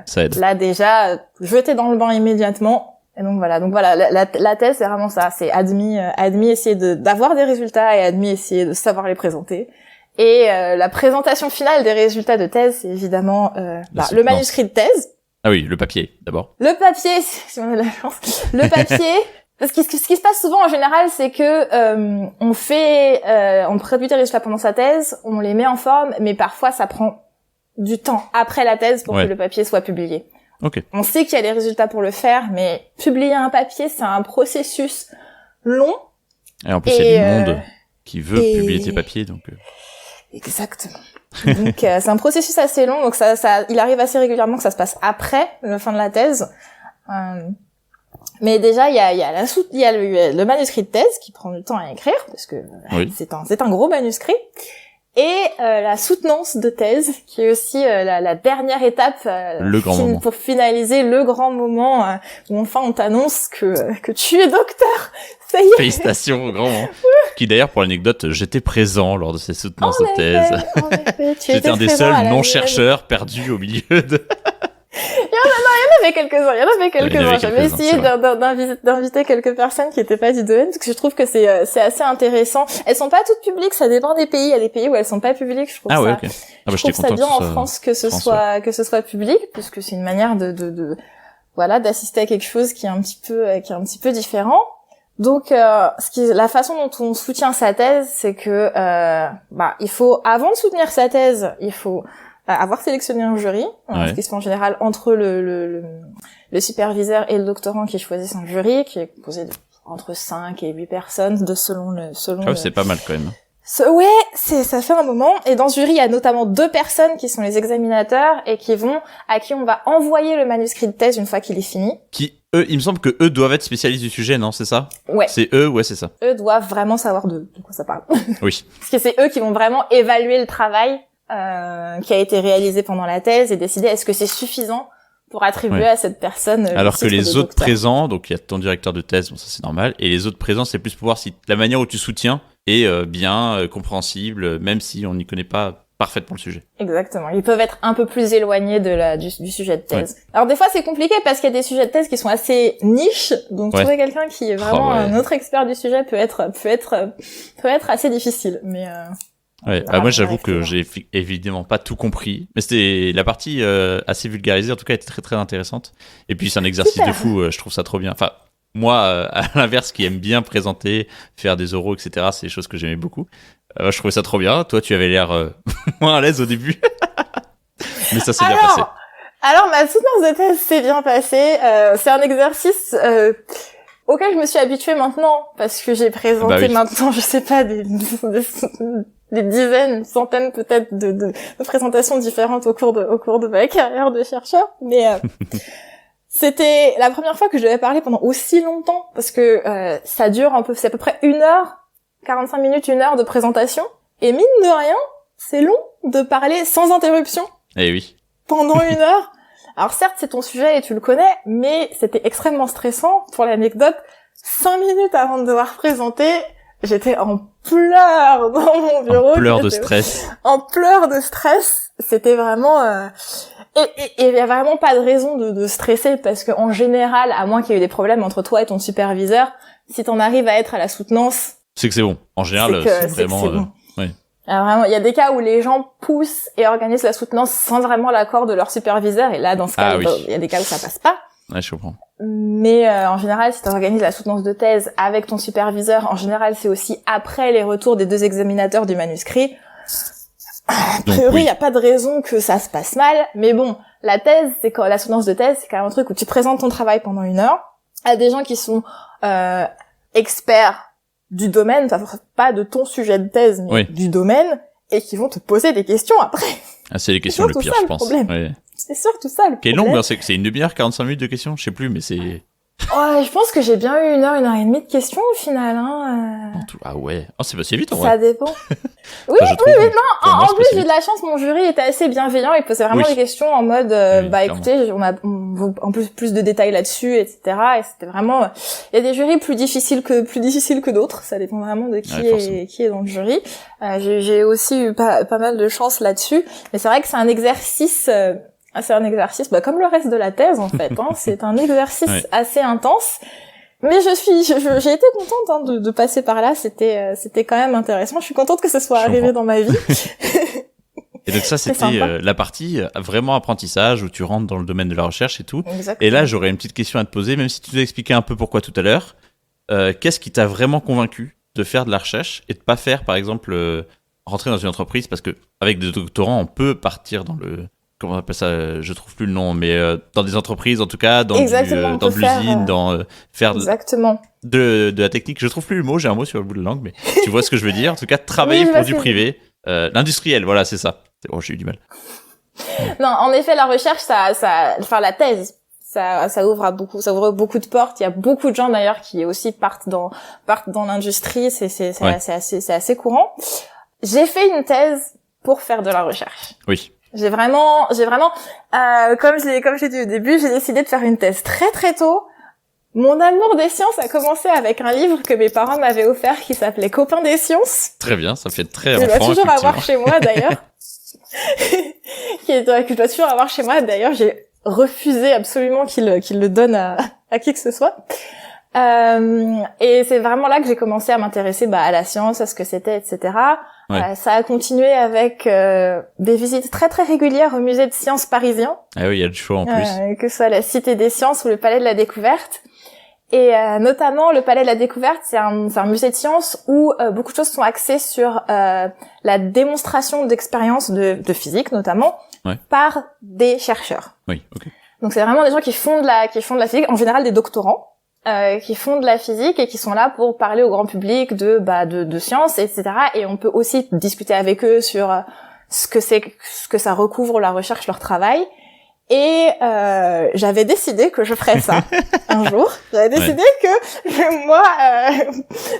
ça aide. Là déjà jeté dans le bain immédiatement. Et donc voilà, la thèse c'est vraiment ça, c'est admis essayer d'avoir des résultats, et admis essayer de savoir les présenter. Et la présentation finale des résultats de thèse, c'est évidemment le manuscrit de thèse. Ah oui, le papier, d'abord. Le papier, si on a de la chance. Le papier, parce que ce qui se passe souvent en général, c'est que on produit des résultats pendant sa thèse, on les met en forme, mais parfois ça prend du temps après la thèse pour que le papier soit publié. Ok. On sait qu'il y a les résultats pour le faire, mais publier un papier, c'est un processus long. Et en plus, il y a du monde qui veut publier tes papiers, donc... Exactement. Donc c'est un processus assez long, donc ça il arrive assez régulièrement que ça se passe après la fin de la thèse. Mais déjà il y a le manuscrit de thèse qui prend du temps à écrire parce que c'est un gros manuscrit, et la soutenance de thèse qui est aussi la dernière étape pour finaliser le grand moment où enfin on t'annonce que tu es docteur. Ça y est. Félicitations au grand moment. Qui d'ailleurs, pour l'anecdote, j'étais présent lors de ces soutenances de thèse. En effet, j'étais un des seuls non-chercheurs perdus au milieu de... Il y en avait quelques-uns. J'avais essayé d'inviter quelques personnes qui n'étaient pas du domaine, parce que je trouve que c'est assez intéressant. Elles sont pas toutes publiques, ça dépend des pays. Il y a des pays où elles sont pas publiques. Je trouve je trouve ça bien en France que ce soit public, puisque c'est une manière d'assister à quelque chose qui est un petit peu différent. Donc, la façon dont on soutient sa thèse, c'est que, il faut, avant de soutenir sa thèse, il faut avoir sélectionné un jury, ce qui se fait en général entre le superviseur et le doctorant qui choisissent un jury, qui est composé entre 5 et 8 personnes, c'est pas mal quand même. Ça fait un moment. Et dans ce jury, il y a notamment 2 personnes qui sont les examinateurs et à qui on va envoyer le manuscrit de thèse une fois qu'il est fini. Eux, il me semble que eux doivent être spécialistes du sujet, non, c'est ça? Ouais. C'est eux, c'est ça. Eux doivent vraiment savoir de quoi ça parle. Oui. Parce que c'est eux qui vont vraiment évaluer le travail qui a été réalisé pendant la thèse et décider est-ce que c'est suffisant pour attribuer à cette personne. Alors que les autres présents, donc il y a ton directeur de thèse, bon ça c'est normal, et les autres présents, c'est plus pour voir si la manière où tu soutiens est bien compréhensible, même si on n'y connaît pas parfaitement le sujet. Exactement. Ils peuvent être un peu plus éloignés du sujet de thèse. Ouais. Alors des fois c'est compliqué parce qu'il y a des sujets de thèse qui sont assez niches, donc trouver quelqu'un qui est vraiment un autre expert du sujet peut être assez difficile. Mais moi j'avoue que j'ai évidemment pas tout compris, mais c'était la partie assez vulgarisée, en tout cas était très très intéressante. Et puis c'est un exercice de fou, je trouve ça trop bien. Enfin moi, à l'inverse, qui aime bien présenter, faire des oraux, etc., c'est des choses que j'aimais beaucoup. Je trouvais ça trop bien. Toi, tu avais l'air moins à l'aise au début. Mais ça s'est bien passé. Alors, ma soutenance de thèse s'est bien passée. C'est un exercice auquel je me suis habituée maintenant, parce que j'ai présenté maintenant, je sais pas, des dizaines, centaines peut-être de présentations différentes au cours de ma carrière de chercheur. Mais c'était la première fois que je devais parler pendant aussi longtemps, parce que ça dure c'est à peu près 1 heure, 45 minutes, 1 heure de présentation. Et mine de rien, c'est long de parler sans interruption. Eh oui. Pendant 1 heure. Alors certes, c'est ton sujet et tu le connais, mais c'était extrêmement stressant. Pour l'anecdote, 5 minutes avant de devoir présenter, j'étais en pleurs dans mon bureau. En pleurs de stress. En pleurs de stress. C'était vraiment... Et il y a vraiment pas de raison de stresser, parce que en général, à moins qu'il y ait eu des problèmes entre toi et ton superviseur, si t'en arrives à être à la soutenance... C'est que c'est bon. En général, c'est vraiment... bon. Alors vraiment, il y a des cas où les gens poussent et organisent la soutenance sans vraiment l'accord de leur superviseur, et là, dans ce cas, il y a des cas où ça passe pas. Ouais, je comprends. Mais en général, si tu organises la soutenance de thèse avec ton superviseur, en général, c'est aussi après les retours des 2 examinateurs du manuscrit. A priori, il n'y a pas de raison que ça se passe mal, mais bon, la soutenance de thèse, c'est quand même un truc où tu présentes ton travail pendant 1 heure à des gens qui sont experts du domaine, pas de ton sujet de thèse, mais du domaine, et qui vont te poser des questions après. Ah, c'est les questions le pire, je pense. Ouais. C'est surtout ça le problème. Qui est longue, c'est 1 demi-heure, 45 minutes de questions, je sais plus, mais c'est... Ouais, je pense que j'ai bien eu 1 heure, 1 heure et demie de questions au final, Ah ouais. Oh, c'est passé vite, en vrai. Ça dépend. Oui, non, en plus, j'ai de la chance, mon jury était assez bienveillant, il posait vraiment des questions en mode, écoutez, on veut en plus de détails là-dessus, etc. Et c'était vraiment, il y a des jurys plus difficiles que d'autres, ça dépend vraiment de qui est dans le jury. J'ai aussi eu pas mal de chance là-dessus, mais c'est vrai que c'est un exercice, comme le reste de la thèse, en fait, c'est un exercice assez intense. Mais j'ai été contente de passer par là, c'était quand même intéressant. Je suis contente que ce soit arrivé dans ma vie. Et donc ça, c'était la partie vraiment apprentissage où tu rentres dans le domaine de la recherche et tout. Exactement. Et là, j'aurais une petite question à te poser, même si tu nous as expliqué un peu pourquoi tout à l'heure. Qu'est-ce qui t'a vraiment convaincu de faire de la recherche et de pas faire, par exemple, rentrer dans une entreprise? Parce que avec des doctorants, on peut partir dans le... Comment on appelle ça? Je trouve plus le nom, mais dans des entreprises, en tout cas, dans de l'usine, faire Exactement. De la technique. Je trouve plus le mot, j'ai un mot sur le bout de la langue, mais tu vois ce que je veux dire. En tout cas, travailler pour du privé. L'industriel, voilà, c'est ça. Oh, j'ai eu du mal. Non, en effet, la recherche, enfin, la thèse, ça ouvre beaucoup de portes. Il y a beaucoup de gens, d'ailleurs, qui aussi partent dans l'industrie. C'est assez courant. J'ai fait une thèse pour faire de la recherche. Oui. J'ai vraiment, comme je l'ai dit au début, j'ai décidé de faire une thèse très très tôt. Mon amour des sciences a commencé avec un livre que mes parents m'avaient offert qui s'appelait Copains des sciences. Très bien, ça fait très enfant. Je dois toujours avoir chez moi d'ailleurs. Que je dois toujours avoir chez moi d'ailleurs. J'ai refusé absolument qu'il le donne à qui que ce soit. Et c'est vraiment là que j'ai commencé à m'intéresser à la science, à ce que c'était, etc. Ouais. Ça a continué avec des visites très très régulières au musée de sciences parisien. Ah oui, il y a du choix en plus. Que ce soit la Cité des Sciences ou le Palais de la Découverte. Et notamment le Palais de la Découverte, c'est un musée de sciences où beaucoup de choses sont axées sur la démonstration d'expériences de physique notamment par des chercheurs. Oui, ok. Donc c'est vraiment des gens qui font de la physique, en général des doctorants. Qui font de la physique et qui sont là pour parler au grand public de sciences, etc. Et on peut aussi discuter avec eux sur ce que ça recouvre la recherche, leur travail. Et j'avais décidé que je ferais ça un jour. J'avais décidé que moi,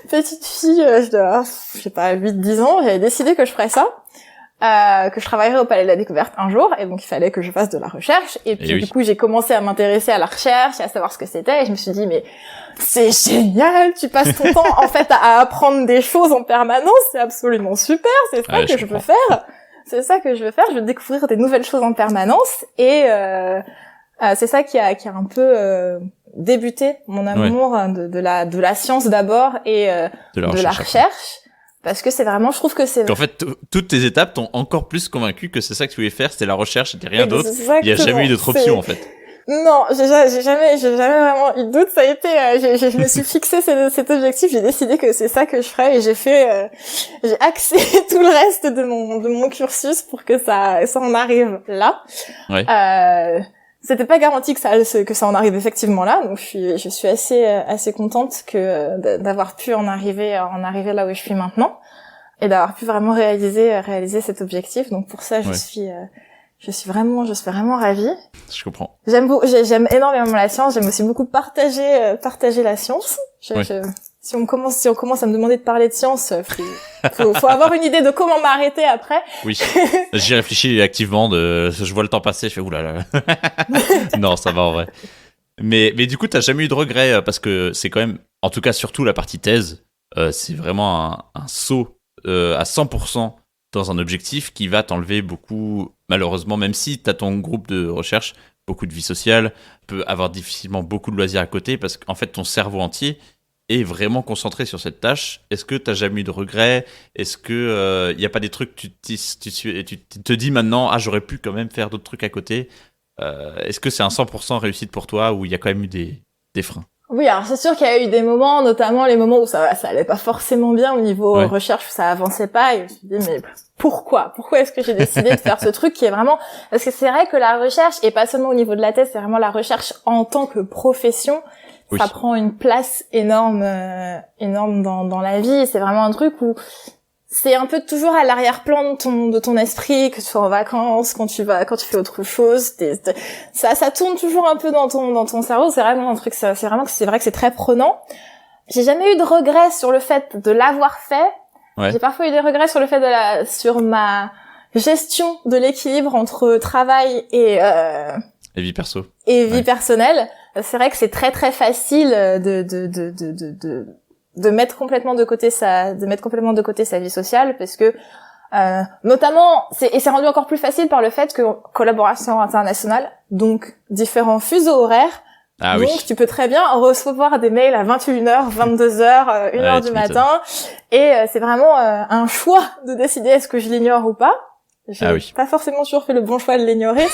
petite fille, je sais pas, 8-10 ans, j'avais décidé que je ferais ça. Que je travaillerais au Palais de la Découverte un jour, et donc il fallait que je fasse de la recherche, et puis du coup j'ai commencé à m'intéresser à la recherche et à savoir ce que c'était, et je me suis dit mais c'est génial, tu passes ton temps en fait à apprendre des choses en permanence, c'est absolument super, c'est ça que je veux faire, je veux découvrir des nouvelles choses en permanence, et c'est ça qui a un peu débuté mon amour de la science d'abord et de la recherche. Parce que c'est vraiment, je trouve que c'est... En fait, toutes tes étapes t'ont encore plus convaincu que c'est ça que tu voulais faire, c'était la recherche, c'était rien d'autre. Il n'y a jamais eu d'autre option, en fait. Non, j'ai jamais vraiment eu de doute. Ça a été, je me suis fixé cet objectif, j'ai décidé que c'est ça que je ferais, et j'ai axé tout le reste de mon cursus pour que ça en arrive là. Ouais. C'était pas garanti que ça en arrive effectivement là, donc je suis assez contente d'avoir pu en arriver là où je suis maintenant, et d'avoir pu vraiment réaliser cet objectif. Donc pour ça, je suis vraiment ravie. Je comprends. J'aime énormément la science, j'aime aussi beaucoup partager la science. Si on commence à me demander de parler de science, faut avoir une idée de comment m'arrêter après. Oui. J'y réfléchis activement, je vois le temps passer, je fais oulala. Non, ça va en vrai. Mais du coup, t'as jamais eu de regrets, parce que c'est quand même, en tout cas surtout la partie thèse, c'est vraiment un saut à 100% dans un objectif qui va t'enlever beaucoup, malheureusement, même si t'as ton groupe de recherche, beaucoup de vie sociale, peut avoir difficilement beaucoup de loisirs à côté, parce qu'en fait ton cerveau entier est vraiment concentré sur cette tâche. Est-ce que t'as jamais eu de regrets? Est-ce que y a pas des trucs tu te dis maintenant, j'aurais pu quand même faire d'autres trucs à côté? Est-ce que c'est un 100% réussite pour toi, ou il y a quand même eu des freins? Oui, alors c'est sûr qu'il y a eu des moments, notamment les moments où ça allait pas forcément bien au niveau recherche, où ça avançait pas, et je me suis dit mais pourquoi est-ce que j'ai décidé de faire ce truc qui est vraiment, parce que c'est vrai que la recherche, et pas seulement au niveau de la thèse, c'est vraiment la recherche en tant que profession. Ça prend une place énorme dans la vie. C'est vraiment un truc où c'est un peu toujours à l'arrière-plan de ton esprit, que tu sois en vacances, quand tu fais autre chose. Ça tourne toujours un peu dans ton cerveau. C'est vraiment un truc, c'est vrai que c'est très prenant. J'ai jamais eu de regrets sur le fait de l'avoir fait. Ouais. J'ai parfois eu des regrets sur le fait sur ma gestion de l'équilibre entre travail et vie perso. Et vie personnelle. C'est vrai que c'est très très facile de mettre complètement de côté sa vie sociale, parce que notamment c'est rendu encore plus facile par le fait que collaboration internationale, donc différents fuseaux horaires. Donc tu peux très bien recevoir des mails à 21h, 22h, 1h du matin, et c'est vraiment un choix de décider est-ce que je l'ignore ou pas. J'ai pas forcément toujours fait le bon choix de l'ignorer,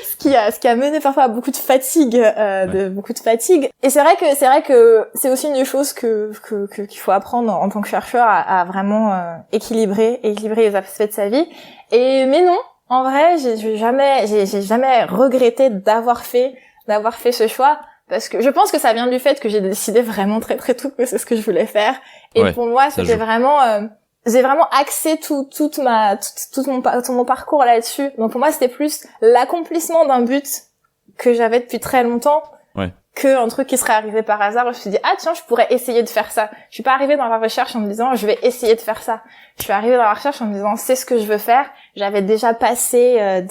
ce qui a mené parfois à beaucoup de fatigue, beaucoup de fatigue. Et c'est vrai que c'est aussi une chose qu'il faut apprendre en tant que chercheur à vraiment équilibrer les aspects de sa vie. Mais non, en vrai, j'ai jamais regretté d'avoir fait ce choix. Parce que je pense que ça vient du fait que j'ai décidé vraiment très très tôt que c'est ce que je voulais faire. Et pour moi, c'était vraiment, j'ai vraiment axé tout mon parcours là-dessus. Donc pour moi, c'était plus l'accomplissement d'un but que j'avais depuis très longtemps que un truc qui serait arrivé par hasard. Je me suis dit, ah tiens, je pourrais essayer de faire ça. Je suis pas arrivée dans la recherche en me disant, je vais essayer de faire ça. Je suis arrivée dans la recherche en me disant, c'est ce que je veux faire. J'avais déjà passé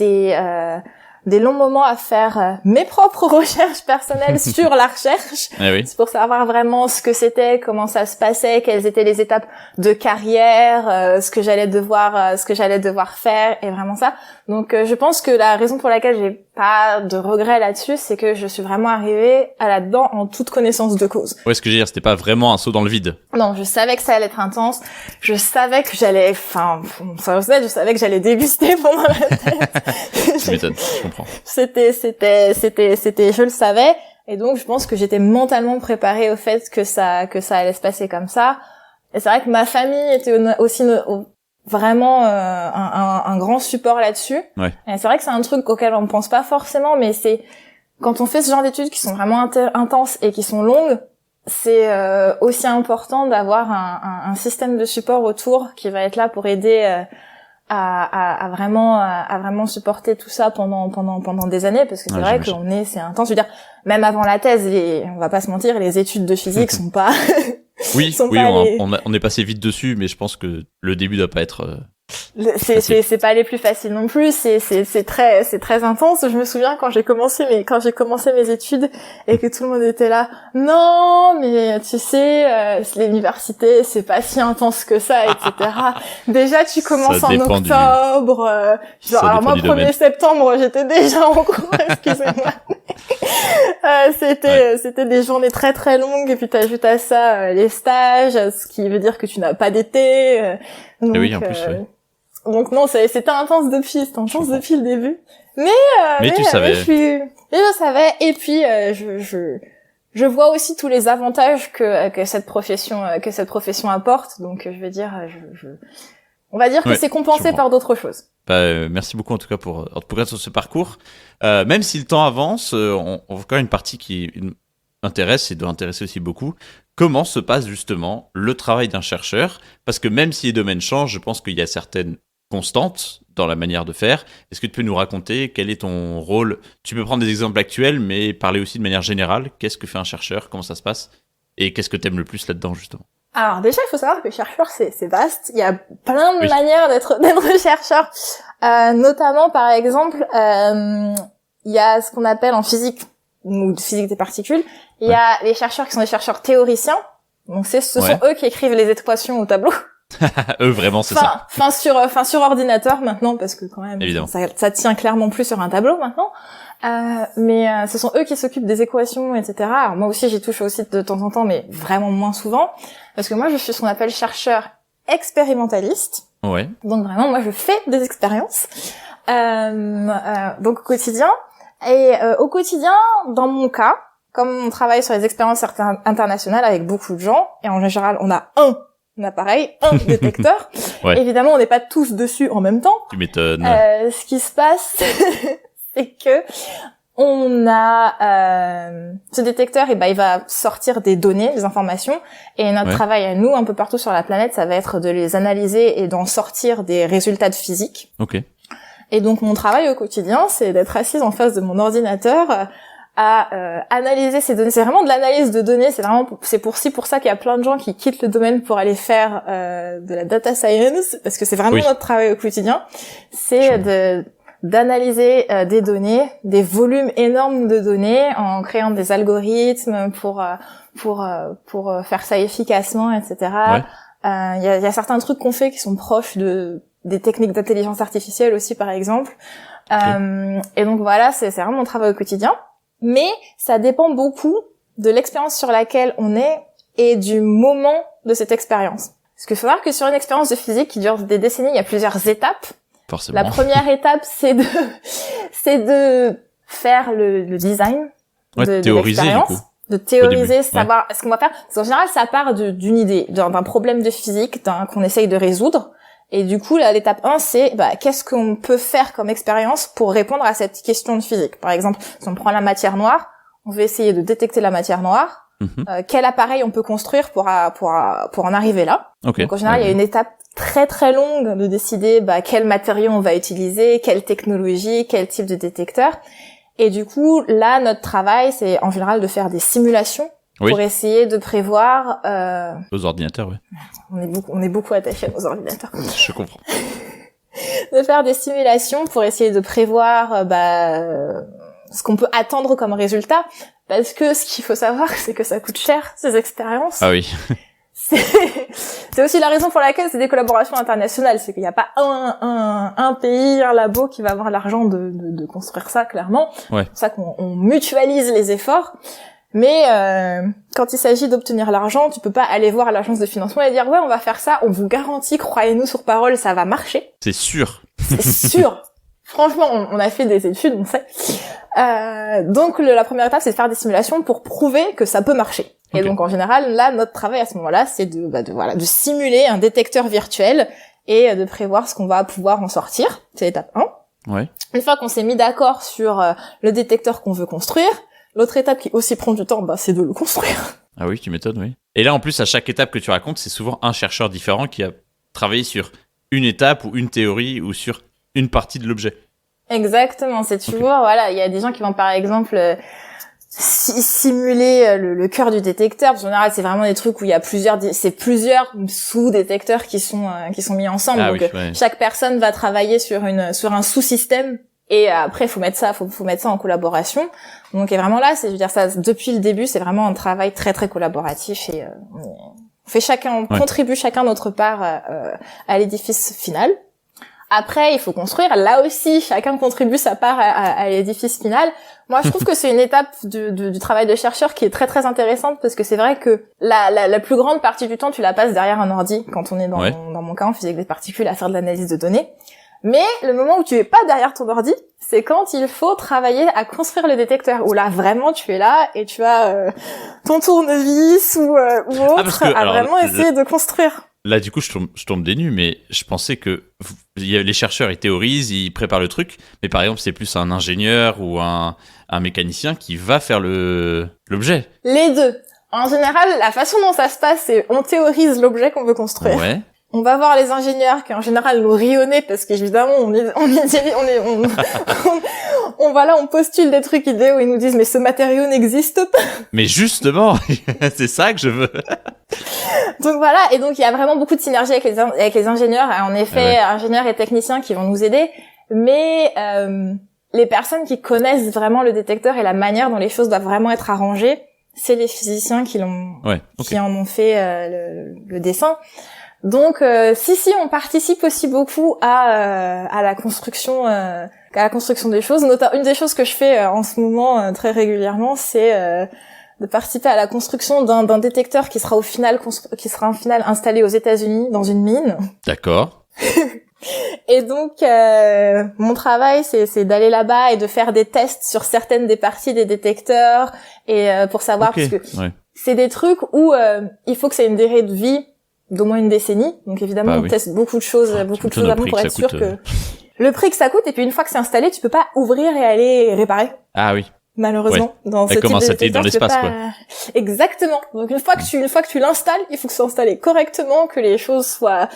des longs moments à faire mes propres recherches personnelles sur la recherche. C'est pour savoir vraiment ce que c'était, comment ça se passait, quelles étaient les étapes de carrière, ce que j'allais devoir faire et vraiment ça. Donc je pense que la raison pour laquelle j'ai pas de regrets là-dessus, c'est que je suis vraiment arrivée là-dedans en toute connaissance de cause. Ouais, ce que je veux dire, c'était pas vraiment un saut dans le vide. Non, je savais que ça allait être intense. Je savais que j'allais, je savais que j'allais déguster pendant la tête. Tu m'étonnes, je comprends. C'était, je le savais. Et donc, je pense que j'étais mentalement préparée au fait que ça allait se passer comme ça. Et c'est vrai que ma famille était aussi vraiment un grand support là-dessus. Ouais. Et c'est vrai que c'est un truc auquel on ne pense pas forcément, mais c'est quand on fait ce genre d'études qui sont vraiment intenses et qui sont longues, c'est aussi important d'avoir un système de support autour qui va être là pour aider à vraiment supporter tout ça pendant des années, parce que c'est vrai que c'est intense. Je veux dire, même avant la thèse, on va pas se mentir, les études de physique sont pas on est passé vite dessus, mais je pense que le début doit pas être c'est pas les plus faciles non plus, c'est très intense. Je me souviens quand j'ai commencé mes études et que tout le monde était là, non mais tu sais l'université c'est pas si intense que ça, etc. Déjà tu commences en octobre, alors moi 1er septembre j'étais déjà en cours, excusez-moi. C'était des journées très très longues, et puis t'ajoutes à ça les stages, ce qui veut dire que tu n'as pas d'été, donc, oui, en plus, donc non, c'était intense depuis le début. Mais tu savais. Je savais, et puis je vois aussi tous les avantages que cette profession apporte. Donc je veux dire, on va dire que c'est compensé par d'autres choses. Merci beaucoup en tout cas pour ce parcours. Même si le temps avance, on voit quand même une partie qui intéresse et doit intéresser aussi beaucoup. Comment se passe justement le travail d'un chercheur? Parce que même si les domaines changent, je pense qu'il y a certaines constantes dans la manière de faire. Est-ce que tu peux nous raconter quel est ton rôle? Tu peux prendre des exemples actuels, mais parler aussi de manière générale. Qu'est-ce que fait un chercheur? Comment ça se passe? Et qu'est-ce que tu aimes le plus là-dedans, justement? Alors déjà, il faut savoir que chercheur, c'est vaste. Il y a plein de manières d'être chercheur. Notamment, par exemple, il y a ce qu'on appelle en physique, ou physique des particules, il y a les chercheurs qui sont des chercheurs théoriciens. Donc ce sont eux qui écrivent les équations au tableau. Eux vraiment, c'est ça. Sur ordinateur maintenant, parce que quand même ça tient clairement plus sur un tableau maintenant. Mais ce sont eux qui s'occupent des équations, etc. Alors moi aussi j'y touche aussi de temps en temps, mais vraiment moins souvent, parce que moi je suis ce qu'on appelle chercheur expérimentaliste. Ouais. Donc vraiment moi je fais des expériences. Donc au quotidien. Et au quotidien, dans mon cas, comme on travaille sur les expériences internationales avec beaucoup de gens, et en général on a un appareil, un détecteur. Évidemment, on n'est pas tous dessus en même temps. Tu m'étonnes. Ce qui se passe, c'est que on a ce détecteur, il va sortir des données, des informations, et notre travail à nous, un peu partout sur la planète, ça va être de les analyser et d'en sortir des résultats de physique. Ok. Et donc mon travail au quotidien, c'est d'être assise en face de mon ordinateur à analyser ces données. C'est vraiment de l'analyse de données. C'est pour ça qu'il y a plein de gens qui quittent le domaine pour aller faire de la data science, parce que c'est vraiment notre travail au quotidien. C'est d'analyser des données, des volumes énormes de données, en créant des algorithmes pour faire ça efficacement, etc. Il y a certains trucs qu'on fait qui sont proches des techniques d'intelligence artificielle aussi, par exemple. Et donc voilà, c'est vraiment mon travail au quotidien. Mais ça dépend beaucoup de l'expérience sur laquelle on est et du moment de cette expérience. Parce qu'il faut voir que sur une expérience de physique qui dure des décennies, il y a plusieurs étapes. Forcément. La première étape, c'est de faire le design de théoriser, l'expérience. du coup. De théoriser, Au début, savoir ce qu'on va faire. Parce qu'en général, ça part d'une idée, d'un problème de physique, qu'on essaye de résoudre. Et du coup, là, l'étape 1, c'est qu'est-ce qu'on peut faire comme expérience pour répondre à cette question de physique. Par exemple, si on prend la matière noire, on veut essayer de détecter la matière noire. Quel appareil on peut construire pour en arriver là. Okay. Donc en général, il y a une étape très très longue de décider quel matériau on va utiliser, quelle technologie, quel type de détecteur. Et du coup, là, notre travail, c'est en général de faire des simulations pour essayer de prévoir... Aux ordinateurs, oui. On est beaucoup attachés aux ordinateurs. Je comprends. De faire des simulations pour essayer de prévoir ce qu'on peut attendre comme résultat. Parce que ce qu'il faut savoir, c'est que ça coûte cher, ces expériences. Ah oui. C'est aussi la raison pour laquelle c'est des collaborations internationales. C'est qu'il n'y a pas un pays, un labo qui va avoir l'argent de construire ça, clairement. Ouais. C'est pour ça qu'on mutualise les efforts. Mais quand il s'agit d'obtenir l'argent, tu peux pas aller voir l'agence de financement et dire « Ouais, on va faire ça, on vous garantit, croyez-nous sur parole, ça va marcher. » C'est sûr. C'est sûr. Franchement, on a fait des études, on sait. Donc la première étape, c'est de faire des simulations pour prouver que ça peut marcher. Et donc en général, là, notre travail à ce moment-là, c'est de simuler un détecteur virtuel et de prévoir ce qu'on va pouvoir en sortir. C'est l'étape 1. Ouais. Une fois qu'on s'est mis d'accord sur le détecteur qu'on veut construire, l'autre étape qui aussi prend du temps, c'est de le construire. Ah oui, tu m'étonnes, oui. Et là, en plus, à chaque étape que tu racontes, c'est souvent un chercheur différent qui a travaillé sur une étape ou une théorie ou sur une partie de l'objet. Exactement, c'est toujours, voilà, il y a des gens qui vont par exemple simuler le cœur du détecteur. En général, c'est vraiment des trucs où il y a plusieurs sous-détecteurs qui sont mis ensemble. Ah donc oui, ouais. Chaque personne va travailler sur un sous-système et après faut mettre ça en collaboration. Donc et vraiment là, je veux dire ça depuis le début, c'est vraiment un travail très très collaboratif et on fait on contribue chacun notre part à l'édifice final. Après, il faut construire. Là aussi, chacun contribue sa part à l'édifice final. Moi, je trouve que c'est une étape du travail de chercheur qui est très très intéressante parce que c'est vrai que la plus grande partie du temps, tu la passes derrière un ordi quand on est dans mon cas en physique des particules à faire de l'analyse de données. Mais le moment où tu es pas derrière ton ordi, c'est quand il faut travailler à construire le détecteur. Où là, vraiment, tu es là et tu as ton tournevis ou autre vraiment essayer de construire. Là, du coup, je tombe des nues, mais je pensais que les chercheurs, ils théorisent, ils préparent le truc, mais par exemple, c'est plus un ingénieur ou un mécanicien qui va faire l'objet. Les deux. En général, la façon dont ça se passe, c'est on théorise l'objet qu'on veut construire. Ouais. On va voir les ingénieurs qui en général nous rionner parce qu'évidemment on postule des trucs idéaux, ils nous disent mais ce matériau n'existe pas. Mais justement, c'est ça que je veux. Donc voilà, et donc il y a vraiment beaucoup de synergie avec les ingénieurs, en effet, ingénieurs et techniciens qui vont nous aider, mais les personnes qui connaissent vraiment le détecteur et la manière dont les choses doivent vraiment être arrangées, c'est les physiciens qui en ont fait le dessin. Donc si on participe aussi beaucoup à la construction des choses. Une des choses que je fais en ce moment très régulièrement, c'est de participer à la construction d'un détecteur qui sera au final installé aux États-Unis dans une mine. D'accord. Et donc mon travail c'est d'aller là-bas et de faire des tests sur certaines des parties des détecteurs et pour savoir parce que c'est des trucs où il faut que ça ait une durée de vie d'au moins une décennie. Donc évidemment on teste beaucoup de choses avant pour être sûr que le prix que ça coûte, et puis une fois que c'est installé, tu peux pas ouvrir et aller réparer. Ah oui. Malheureusement, dans ce type de détecteur, dans l'espace, quoi. Exactement. Donc une fois que tu l'installes, il faut que ce soit installé correctement, que les choses soient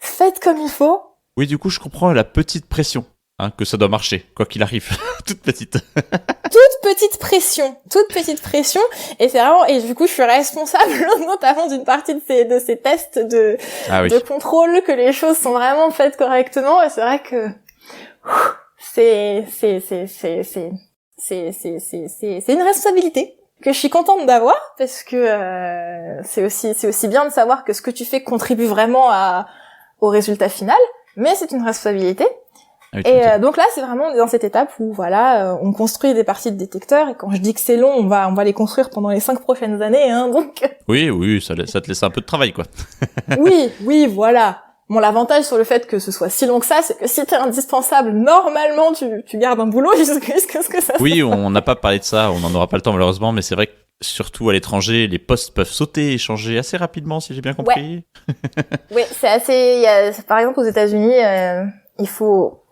faites comme il faut. Oui, du coup, je comprends la petite pression, que ça doit marcher, quoi qu'il arrive. Toute petite. Toute petite pression. Et c'est vraiment, et du coup, je suis responsable notamment d'une partie de ces tests de contrôle, que les choses sont vraiment faites correctement. Et c'est vrai que c'est une responsabilité que je suis contente d'avoir parce que c'est aussi bien de savoir que ce que tu fais contribue vraiment au résultat final, mais c'est une responsabilité. Ah oui, Et donc là, c'est vraiment dans cette étape où voilà, on construit des parties de détecteurs, et quand je dis que c'est long, on va les construire pendant les 5 prochaines années, hein, donc. Oui, ça te laisse un peu de travail, quoi. Oui, voilà. Bon, l'avantage sur le fait que ce soit si long que ça, c'est que si t'es indispensable, normalement, tu gardes un boulot jusqu'à ce que ça. Oui, on n'a pas parlé de ça, on n'en aura pas le temps malheureusement, mais c'est vrai que surtout à l'étranger, les postes peuvent sauter et changer assez rapidement, si j'ai bien compris. Oui, c'est assez. Par exemple, aux États-Unis, il faut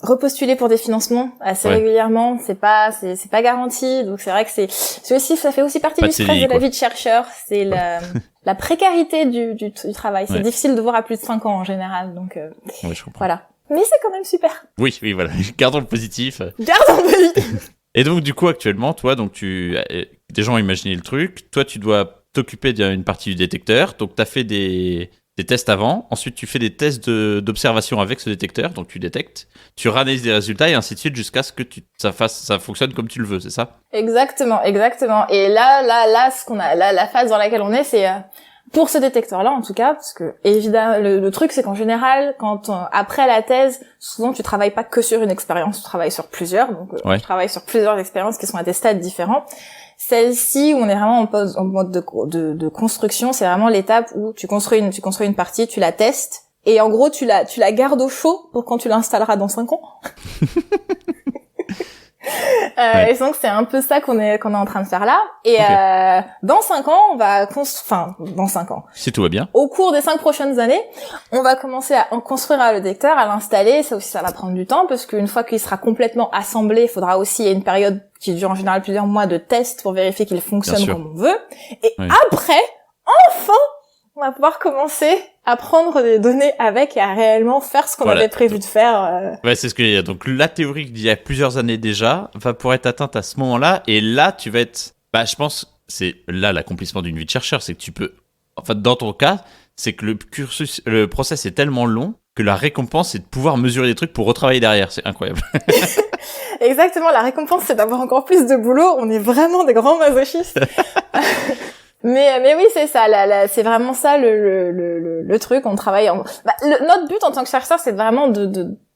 repostuler pour des financements assez régulièrement. C'est pas garanti, donc c'est vrai que ça fait aussi partie du stress de la vie de chercheur. C'est la précarité du travail. C'est difficile de voir à plus de 5 ans en général, donc je comprends. voilà. Mais c'est quand même super. Oui, voilà. Gardons le positif. Gardons le positif. Et donc, du coup, actuellement, toi, des gens ont imaginé le truc. Toi, tu dois t'occuper d'une partie du détecteur. Donc, tu as fait des tests avant. Ensuite, tu fais des tests d'observation avec ce détecteur. Donc, tu détectes. Tu réanalyses des résultats et ainsi de suite jusqu'à ce que ça fonctionne comme tu le veux, c'est ça? Exactement. Et là, la phase dans laquelle on est, c'est pour ce détecteur-là, en tout cas, parce que évidemment, le truc, c'est qu'en général, après la thèse, souvent tu travailles pas que sur une expérience, tu travailles sur plusieurs. Donc, tu travailles sur plusieurs expériences qui sont à des stades différents. Celle-ci, où on est vraiment en mode de construction, c'est vraiment l'étape où tu construis une partie, tu la testes, et en gros, tu la gardes au chaud pour quand tu l'installeras dans 5 ans. Et donc c'est un peu ça qu'on est en train de faire là. Et dans 5 ans, dans 5 ans. Si tout va bien. Au cours des 5 prochaines années, on va commencer à en construire le détecteur, à l'installer. Ça aussi, ça va prendre du temps parce qu'une fois qu'il sera complètement assemblé, il faudra aussi, il y a une période qui dure en général plusieurs mois de tests pour vérifier qu'il fonctionne comme on veut. Et après, enfin, on va pouvoir commencer à prendre des données avec et à réellement faire ce qu'on avait prévu de faire. Ouais, c'est ce que je veux dire. Donc la théorie d'il y a plusieurs années déjà va pouvoir être atteinte à ce moment-là. Et là, tu vas être... je pense c'est là l'accomplissement d'une vie de chercheur. C'est que tu peux... En fait, dans ton cas, c'est que le process est tellement long que la récompense, c'est de pouvoir mesurer des trucs pour retravailler derrière. C'est incroyable. Exactement. La récompense, c'est d'avoir encore plus de boulot. On est vraiment des grands masochistes. Mais oui, c'est ça, c'est vraiment ça le truc. On travaille notre but en tant que chercheur, c'est vraiment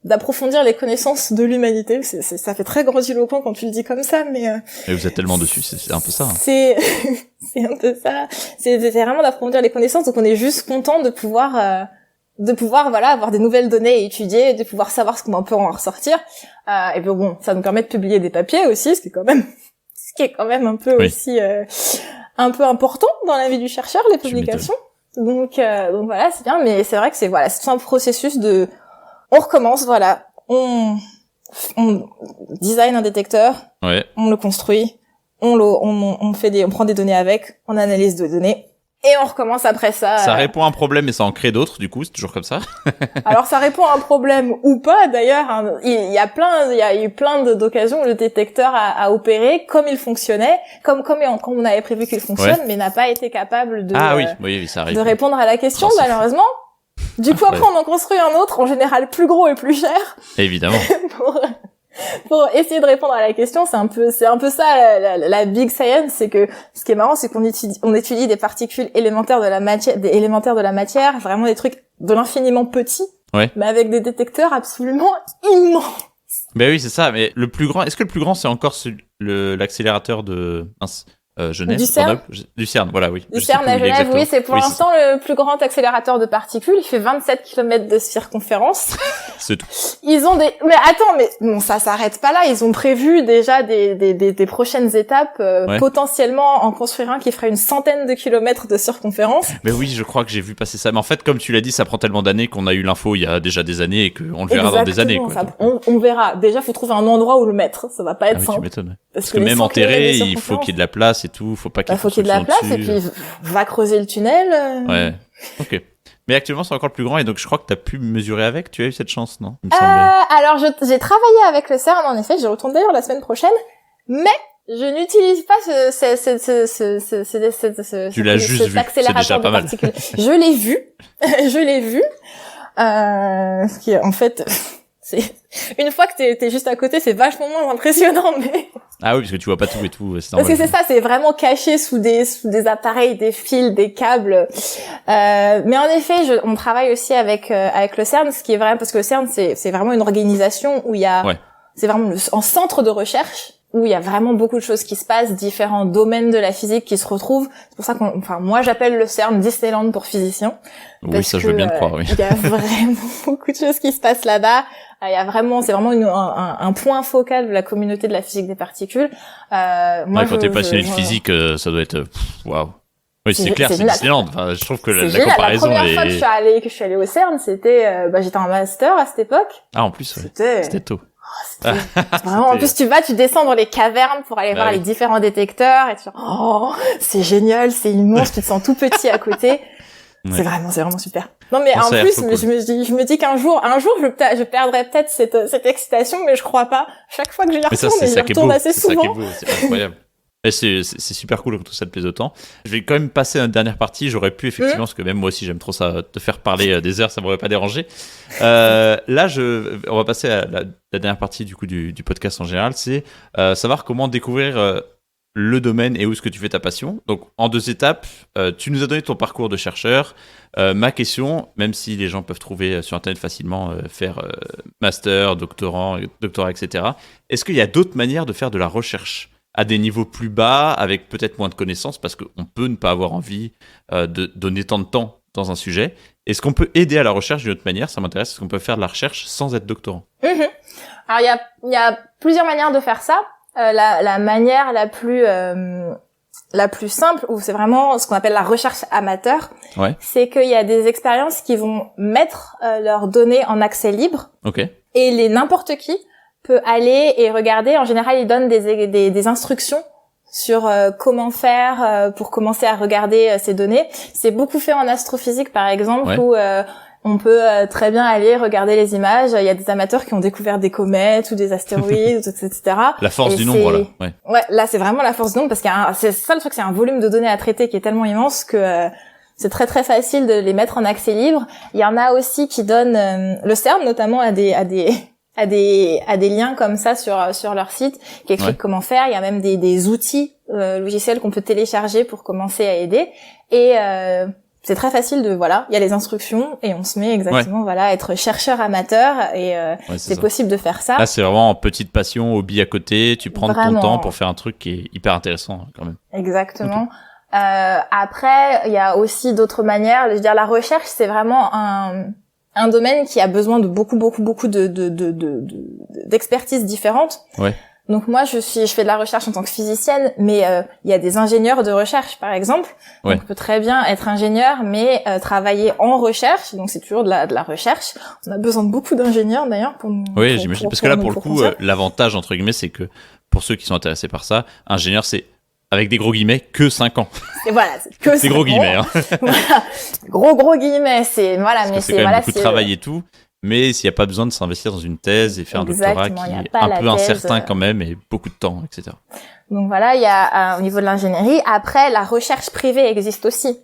d'approfondir les connaissances de l'humanité. Ça fait très grandiloquent quand tu le dis comme ça, mais et vous êtes tellement dessus, c'est un peu ça. Hein. C'est un peu ça. C'est vraiment d'approfondir les connaissances. Donc on est juste content de pouvoir avoir des nouvelles données à étudier, de pouvoir savoir ce qu'on peut en ressortir. Et puis bon, ça nous permet de publier des papiers aussi, ce qui est quand même un peu aussi un peu important dans la vie du chercheur, les publications. Donc voilà, c'est bien, mais c'est vrai que c'est tout un processus on recommence, on design un détecteur, on le construit, on prend des données avec, on analyse des données. Et on recommence après ça. Ça répond à un problème et ça en crée d'autres, du coup, c'est toujours comme ça. Alors ça répond à un problème ou pas, d'ailleurs. Hein. Il y a eu plein d'occasions où le détecteur a opéré comme il fonctionnait, comme on avait prévu qu'il fonctionne, mais n'a pas été capable ça arrive. De répondre à la question, malheureusement. Du coup, après, on en construit un autre, en général plus gros et plus cher. Évidemment. Pour essayer de répondre à la question, c'est un peu ça la big science, c'est que ce qui est marrant, c'est qu'on étudie des particules élémentaires de la matière, vraiment des trucs de l'infiniment petits, mais avec des détecteurs absolument immenses. Ben oui, c'est ça, mais est-ce que le plus grand c'est encore l'accélérateur de Genève, du CERN, voilà, oui. Du CERN à Genève, oui, c'est pour l'instant le plus grand accélérateur de particules. Il fait 27 km de circonférence. C'est tout. Ils ont ça s'arrête pas là. Ils ont prévu déjà des prochaines étapes, potentiellement en construire un qui ferait une centaine de kilomètres de circonférence. Mais oui, je crois que j'ai vu passer ça. Mais en fait, comme tu l'as dit, ça prend tellement d'années qu'on a eu l'info il y a déjà des années et qu'on le verra dans des années, quoi. On verra. Déjà, faut trouver un endroit où le mettre. Ça va pas être simple. Tu m'étonnes. Parce que même enterré, il faut qu'il y ait de la place et tout, faut pas qu'il y ait de la place dessus. Et puis va creuser le tunnel. Ouais. OK. Mais actuellement, c'est encore le plus grand et donc je crois que t'as pu mesurer avec, tu as eu cette chance, non? Alors j'ai travaillé avec le CERN en effet, j'y retourne d'ailleurs la semaine prochaine, mais je n'utilise pas tu l'as juste vu, c'est déjà pas mal. Je l'ai vu. Ce qui est en fait une fois que t'es juste à côté, c'est vachement moins impressionnant, mais. Ah oui, parce que tu vois pas tout et tout, c'est Parce normal. que c'est ça, c'est vraiment caché sous des appareils, des fils, des câbles. Mais en effet, on travaille aussi avec le CERN, ce qui est vrai, parce que le CERN, c'est vraiment une organisation où il y a, c'est vraiment un centre de recherche où il y a vraiment beaucoup de choses qui se passent, différents domaines de la physique qui se retrouvent. C'est pour ça moi, j'appelle le CERN Disneyland pour physiciens. Oui, ça, je veux bien te croire, oui. Il y a vraiment beaucoup de choses qui se passent là-bas. Il y a vraiment, c'est vraiment un point focal de la communauté de la physique des particules. Moi, quand t'es passionné de physique, ça doit être, waouh. Oui, c'est clair, c'est Disneyland. Enfin, je trouve que la comparaison est... La première fois que je suis allée au CERN, c'était, j'étais en master à cette époque. Ah, en plus, ouais. C'était tôt. Vraiment, en plus, tu descends dans les cavernes pour aller voir les différents détecteurs et tu c'est génial, c'est immense, tu te sens tout petit à côté. Ouais. C'est vraiment super. Non, mais en plus, cool. je me dis qu'un jour, je perdrai peut-être cette excitation, mais je crois pas. Chaque fois que je y retourne, je retourne assez souvent. C'est ça qui est beau, c'est incroyable. Et c'est super cool que tout ça te plaise autant. Je vais quand même passer à une dernière partie. J'aurais pu effectivement, parce que même moi aussi j'aime trop ça, te faire parler des heures, ça m'aurait pas dérangé. Là, on va passer à la dernière partie du coup du podcast en général, c'est savoir comment découvrir le domaine et où est-ce que tu fais ta passion. Donc en 2 étapes, tu nous as donné ton parcours de chercheur. Ma question, même si les gens peuvent trouver sur internet facilement, faire master, doctorat, etc. Est-ce qu'il y a d'autres manières de faire de la recherche à des niveaux plus bas, avec peut-être moins de connaissances, parce qu'on peut ne pas avoir envie de donner tant de temps dans un sujet. Est-ce qu'on peut aider à la recherche d'une autre manière? Ça m'intéresse. Est-ce qu'on peut faire de la recherche sans être doctorant? Alors, il y a plusieurs manières de faire ça. La manière la plus simple, où c'est vraiment ce qu'on appelle la recherche amateur, c'est qu'il y a des expériences qui vont mettre leurs données en accès libre. Et n'importe qui peut aller et regarder. En général, ils donnent des instructions sur comment faire pour commencer à regarder ces données. C'est beaucoup fait en astrophysique, par exemple, où on peut très bien aller regarder les images. Il y a des amateurs qui ont découvert des comètes ou des astéroïdes, etc. La force du nombre, là. Ouais, là, c'est vraiment la force du nombre, parce c'est ça le truc, c'est un volume de données à traiter qui est tellement immense que c'est très très facile de les mettre en accès libre. Il y en a aussi qui donnent le CERN notamment à des liens comme ça sur leur site qui expliquent comment faire. Il y a même des outils logiciels qu'on peut télécharger pour commencer à aider. Et c'est très facile il y a les instructions et on se met exactement à être chercheur amateur et c'est possible de faire ça. Là, c'est vraiment en petite passion, hobby à côté, tu prends ton temps pour faire un truc qui est hyper intéressant quand même. Exactement. Après, il y a aussi d'autres manières. Je veux dire, la recherche, c'est vraiment un domaine qui a besoin de beaucoup d'expertises différentes. Donc moi, je fais de la recherche en tant que physicienne, mais il y a des ingénieurs de recherche, par exemple. Donc on peut très bien être ingénieur, mais travailler en recherche. Donc c'est toujours de la recherche. On a besoin de beaucoup d'ingénieurs d'ailleurs pour nous. Oui, j'imagine. Parce que là, pour le coup, l'avantage entre guillemets, c'est que pour ceux qui sont intéressés par ça, ingénieur, c'est avec des gros guillemets, que 5 ans. Et voilà, c'est gros guillemets. Hein. Gros guillemets, c'est mais c'est quand même beaucoup de travail et tout. Mais s'il n'y a pas besoin de s'investir dans une thèse et faire un doctorat qui est un peu incertain quand même et beaucoup de temps, etc. Donc voilà, il y a au niveau de l'ingénierie. Après, la recherche privée existe aussi.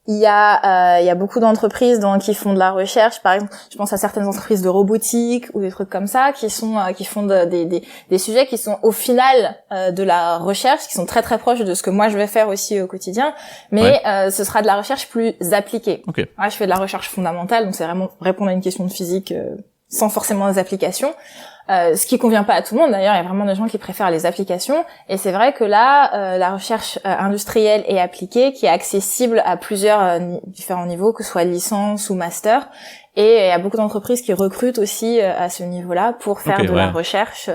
Il y a beaucoup d'entreprises qui font de la recherche. Par exemple, je pense à certaines entreprises de robotique ou des trucs comme ça qui font des sujets qui sont au final de la recherche, qui sont très très proches de ce que moi je vais faire aussi au quotidien, mais ce sera de la recherche plus appliquée. Je fais de la recherche fondamentale, donc c'est vraiment répondre à une question de physique sans forcément des applications. Ce qui convient pas à tout le monde d'ailleurs, il y a vraiment des gens qui préfèrent les applications et c'est vrai que là la recherche industrielle et appliquée qui est accessible à plusieurs différents niveaux, que ce soit licence ou master, et il y a beaucoup d'entreprises qui recrutent aussi à ce niveau-là pour faire de la recherche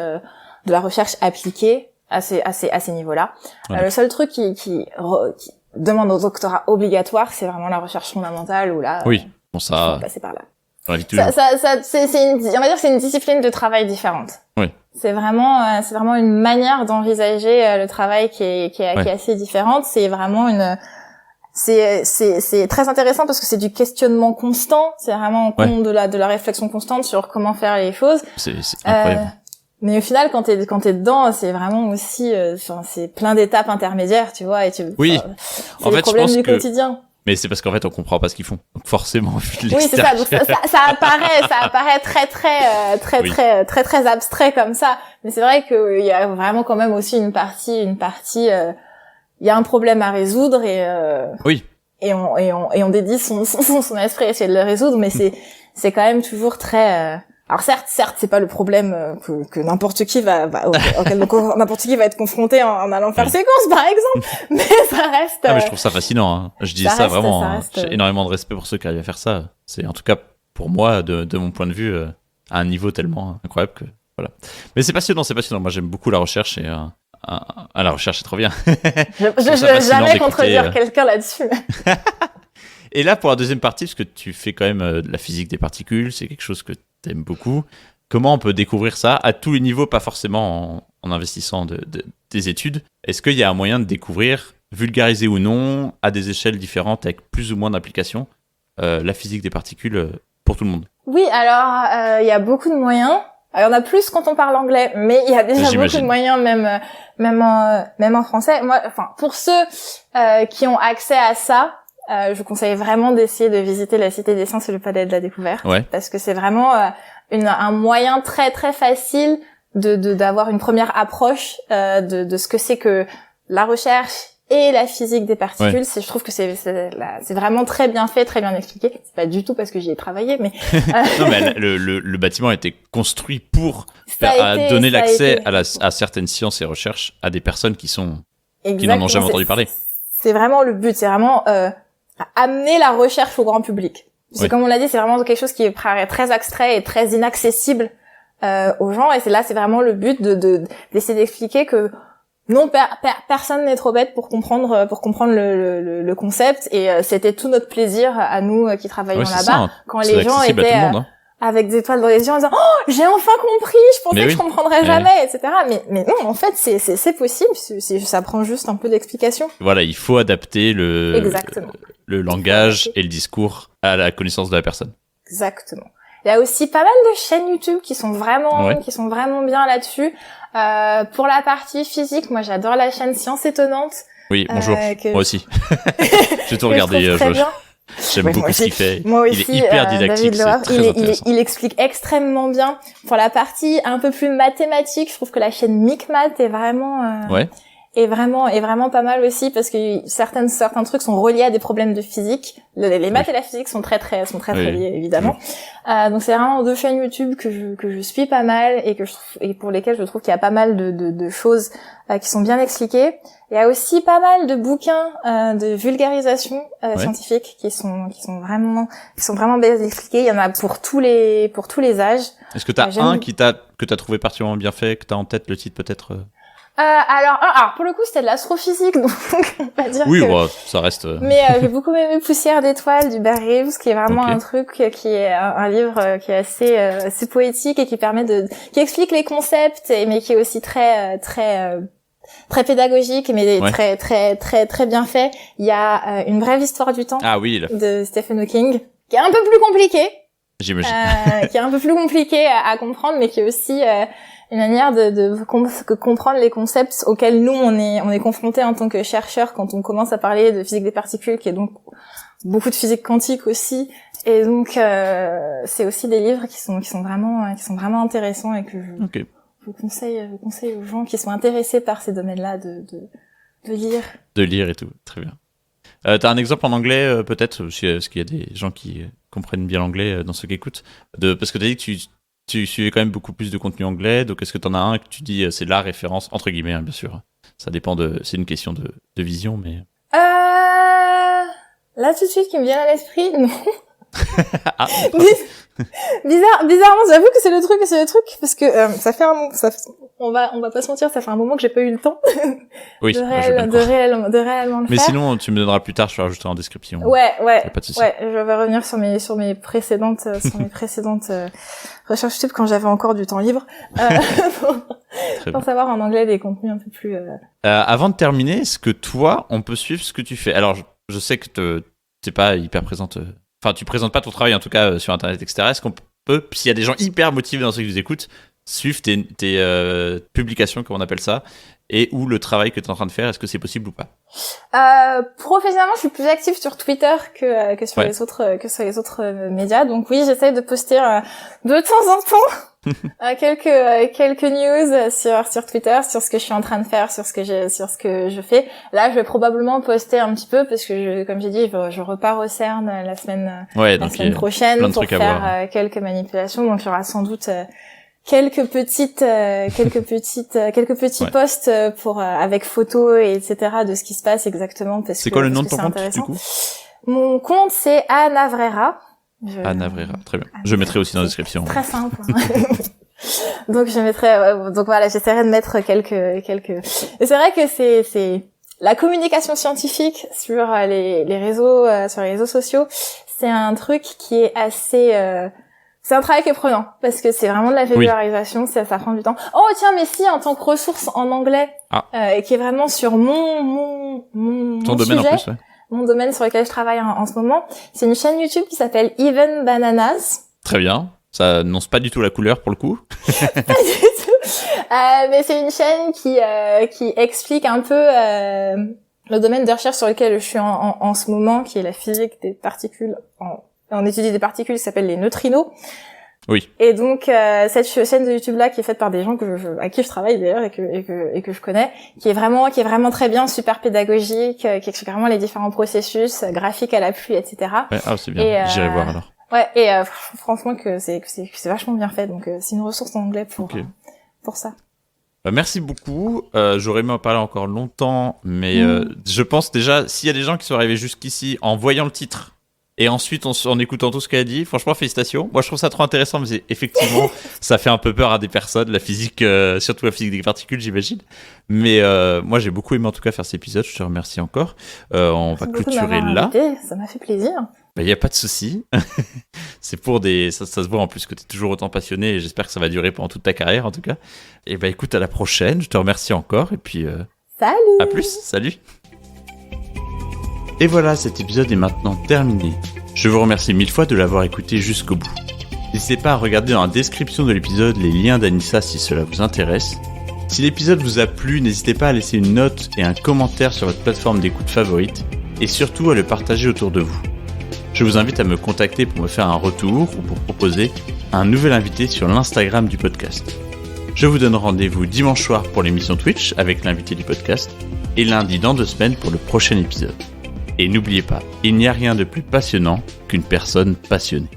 appliquée à ces niveaux-là. Le seul truc qui demande au doctorat obligatoire, c'est vraiment la recherche fondamentale où là il faut passer par là. On va dire c'est une discipline de travail différente. C'est vraiment une manière d'envisager le travail qui est assez différente. C'est vraiment c'est très intéressant parce que c'est du questionnement constant. C'est vraiment de la réflexion constante sur comment faire les choses. C'est incroyable. Mais au final, quand t'es dedans, c'est vraiment aussi, c'est plein d'étapes intermédiaires, tu vois, et c'est les problèmes du quotidien. Mais c'est parce qu'en fait, on comprend pas ce qu'ils font. Donc forcément, vu de Oui, c'est ça. Donc ça apparaît Oui. très abstrait comme ça. Mais c'est vrai qu'il y a vraiment quand même aussi une partie, il y a un problème à résoudre Oui. Et on dédie son esprit à essayer de le résoudre, mais c'est quand même toujours très, alors certes, c'est pas le problème que n'importe qui auquel n'importe qui va être confronté en allant faire ses courses, par exemple, mais ça reste. Ah, mais je trouve ça fascinant. Hein. Je dis ça vraiment. Hein. J'ai énormément de respect pour ceux qui arrivent à faire ça. C'est en tout cas pour moi, de mon point de vue, à un niveau tellement incroyable que voilà. Mais c'est passionnant. Moi, j'aime beaucoup la recherche et la recherche, c'est trop bien. Je vais jamais contredire quelqu'un là-dessus. Et là, pour la deuxième partie, parce que tu fais quand même de la physique des particules, c'est quelque chose que t'aimes beaucoup. Comment on peut découvrir ça à tous les niveaux, pas forcément en investissant des études? Est-ce qu'il y a un moyen de découvrir, vulgarisé ou non, à des échelles différentes, avec plus ou moins d'applications, la physique des particules pour tout le monde? Oui, alors il y a beaucoup de moyens. Il y en a plus quand on parle anglais, mais il y a déjà beaucoup de moyens, même en français. Moi, enfin, pour ceux qui ont accès à ça, je conseille vraiment d'essayer de visiter la Cité des Sciences et le Palais de la Découverte, parce que c'est vraiment un moyen très très facile d'avoir une première approche de ce que c'est que la recherche et la physique des particules. Je trouve que c'est vraiment très bien fait, très bien expliqué. C'est pas du tout parce que j'y ai travaillé, mais non, mais le bâtiment a été construit pour donner l'accès à certaines sciences et recherches à des personnes qui n'en ont jamais entendu parler. C'est vraiment le but, c'est vraiment amener la recherche au grand public. C'est comme on l'a dit, c'est vraiment quelque chose qui est très abstrait et très inaccessible aux gens, et c'est vraiment le but d'essayer d'expliquer que non, personne n'est trop bête pour comprendre le concept, et c'était tout notre plaisir à nous qui travaillons là-bas, ça, quand les gens étaient avec des étoiles dans les yeux en disant oh, j'ai enfin compris, je pensais que je comprendrais jamais, etc. Mais non, en fait c'est possible, ça prend juste un peu d'explication. Voilà, il faut adapter le langage et le discours à la connaissance de la personne. Exactement. Il y a aussi pas mal de chaînes YouTube qui sont vraiment bien là-dessus. Pour la partie physique, moi j'adore la chaîne Science Étonnante. Oui, bonjour. Moi aussi. J'ai tout regardé. J'aime beaucoup ce qu'il fait. Moi aussi, il est hyper didactique, c'est très intéressant. Il explique extrêmement bien. Pour la partie un peu plus mathématique, je trouve que la chaîne Micmat est vraiment est vraiment pas mal aussi, parce que certains trucs sont reliés à des problèmes de physique. Les maths et la physique sont très liés, évidemment. Donc c'est vraiment 2 chaînes YouTube que je suis pas mal, et pour lesquelles je trouve qu'il y a pas mal de choses qui sont bien expliquées. Il y a aussi pas mal de bouquins de vulgarisation scientifique qui sont vraiment bien expliqués. Il y en a pour tous les âges. Est-ce que t'as un que t'as trouvé particulièrement bien fait, que t'as en tête le titre peut-être? Alors pour le coup c'était de l'astrophysique, donc on va dire ça reste. Mais j'ai beaucoup aimé Poussière d'étoiles du Bear Reeves, qui est vraiment un truc qui est un livre qui est assez poétique, et qui qui explique les concepts, mais qui est aussi très pédagogique, mais très bien fait. Il y a Une brève histoire du temps de Stephen Hawking, qui est un peu plus compliqué. J'imagine. Qui est un peu plus compliqué à comprendre, mais qui est aussi une manière de comprendre les concepts auxquels nous on est confrontés en tant que chercheurs quand on commence à parler de physique des particules, qui est donc beaucoup de physique quantique aussi. Et donc c'est aussi des livres qui sont vraiment intéressants, et que je conseille aux gens qui sont intéressés par ces domaines-là de lire. De lire et tout, très bien. T'as un exemple en anglais peut-être, est-ce qu'il y a des gens qui comprennent bien l'anglais dans ceux qui écoutent, parce que t'as dit que tu suivais quand même beaucoup plus de contenu anglais, donc est-ce que t'en as un que tu dis c'est la référence, entre guillemets, hein, bien sûr, ça dépend c'est une question de vision, mais... Là tout de suite qui me vient à l'esprit, non. Bizarrement, j'avoue que c'est le truc, parce que on va pas se mentir, ça fait un moment que j'ai pas eu le temps de réellement le faire. Mais sinon, tu me donneras plus tard, je vais rajouter en description. Ouais, pas de souci. Je vais revenir sur mes précédentes recherches YouTube quand j'avais encore du temps libre, pour savoir en anglais des contenus un peu plus. Avant de terminer, est-ce que toi, on peut suivre ce que tu fais? Alors, je sais que t'es pas hyper présente. Enfin, tu présentes pas ton travail en tout cas sur Internet, etc. Est-ce qu'on peut, s'il y a des gens hyper motivés dans ceux qui nous écoutent, suivre tes publications, comme on appelle ça, et ou le travail que tu es en train de faire? Est-ce que c'est possible ou pas? Professionnellement, je suis plus active sur Twitter que sur les autres médias. Donc oui, j'essaye de poster de temps en temps quelques news sur Twitter, sur ce que je suis en train de faire, sur ce que je fais. Là, je vais probablement poster un petit peu parce que comme j'ai dit, je repars au CERN la semaine prochaine pour faire quelques manipulations. Donc il y aura sans doute quelques petits posts pour avec photos et etc. de ce qui se passe exactement c'est quoi le nom de ton compte du coup? Mon compte c'est Anna Vrera. Anna Vrera, très bien. Je mettrai aussi dans la description. Très simple. Donc je mettrai donc voilà, j'essaierai de mettre quelques et c'est vrai que c'est la communication scientifique sur les réseaux sociaux, c'est un truc qui est assez c'est un travail qui est prenant, parce que c'est vraiment de la vulgarisation, ça prend du temps. Oh tiens, mais si, en tant que ressource en anglais, qui est vraiment sur mon domaine sujet, en plus, ouais. Mon domaine sur lequel je travaille en ce moment, c'est une chaîne YouTube qui s'appelle Even Bananas. Très bien, ça annonce pas du tout la couleur pour le coup. Pas du tout. Mais c'est une chaîne qui explique un peu le domaine de recherche sur lequel je suis en ce moment, qui est la physique des particules on étudie des particules qui s'appellent les neutrinos. Oui. Et donc cette chaîne de YouTube là qui est faite par des gens à qui je travaille d'ailleurs et que je connais, qui est vraiment très bien, super pédagogique, qui explique vraiment les différents processus, graphiques à l'appui, etc. Ouais, c'est bien. J'irai voir alors. Ouais, et franchement que c'est vachement bien fait, donc c'est une ressource en anglais pour ça. Merci beaucoup. J'aurais aimé en parler encore longtemps, mais je pense déjà, s'il y a des gens qui sont arrivés jusqu'ici en voyant le titre, et ensuite, en écoutant tout ce qu'elle a dit, franchement, félicitations. Moi, je trouve ça trop intéressant, mais effectivement, ça fait un peu peur à des personnes, la physique, surtout la physique des particules, j'imagine. Mais moi, j'ai beaucoup aimé en tout cas faire cet épisode. Je te remercie encore. On va clôturer là. Ça m'a fait plaisir. Y a pas de souci. C'est pour ça se voit en plus que tu es toujours autant passionné, et j'espère que ça va durer pendant toute ta carrière, en tout cas. Et écoute, à la prochaine. Je te remercie encore, et puis salut. À plus. Salut. Et voilà, cet épisode est maintenant terminé. Je vous remercie 1000 fois de l'avoir écouté jusqu'au bout. N'hésitez pas à regarder dans la description de l'épisode les liens d'Anissa si cela vous intéresse. Si l'épisode vous a plu, n'hésitez pas à laisser une note et un commentaire sur votre plateforme d'écoute favorite, et surtout à le partager autour de vous. Je vous invite à me contacter pour me faire un retour ou pour proposer un nouvel invité sur l'Instagram du podcast. Je vous donne rendez-vous dimanche soir pour l'émission Twitch avec l'invité du podcast, et lundi dans 2 semaines pour le prochain épisode. Et n'oubliez pas, il n'y a rien de plus passionnant qu'une personne passionnée.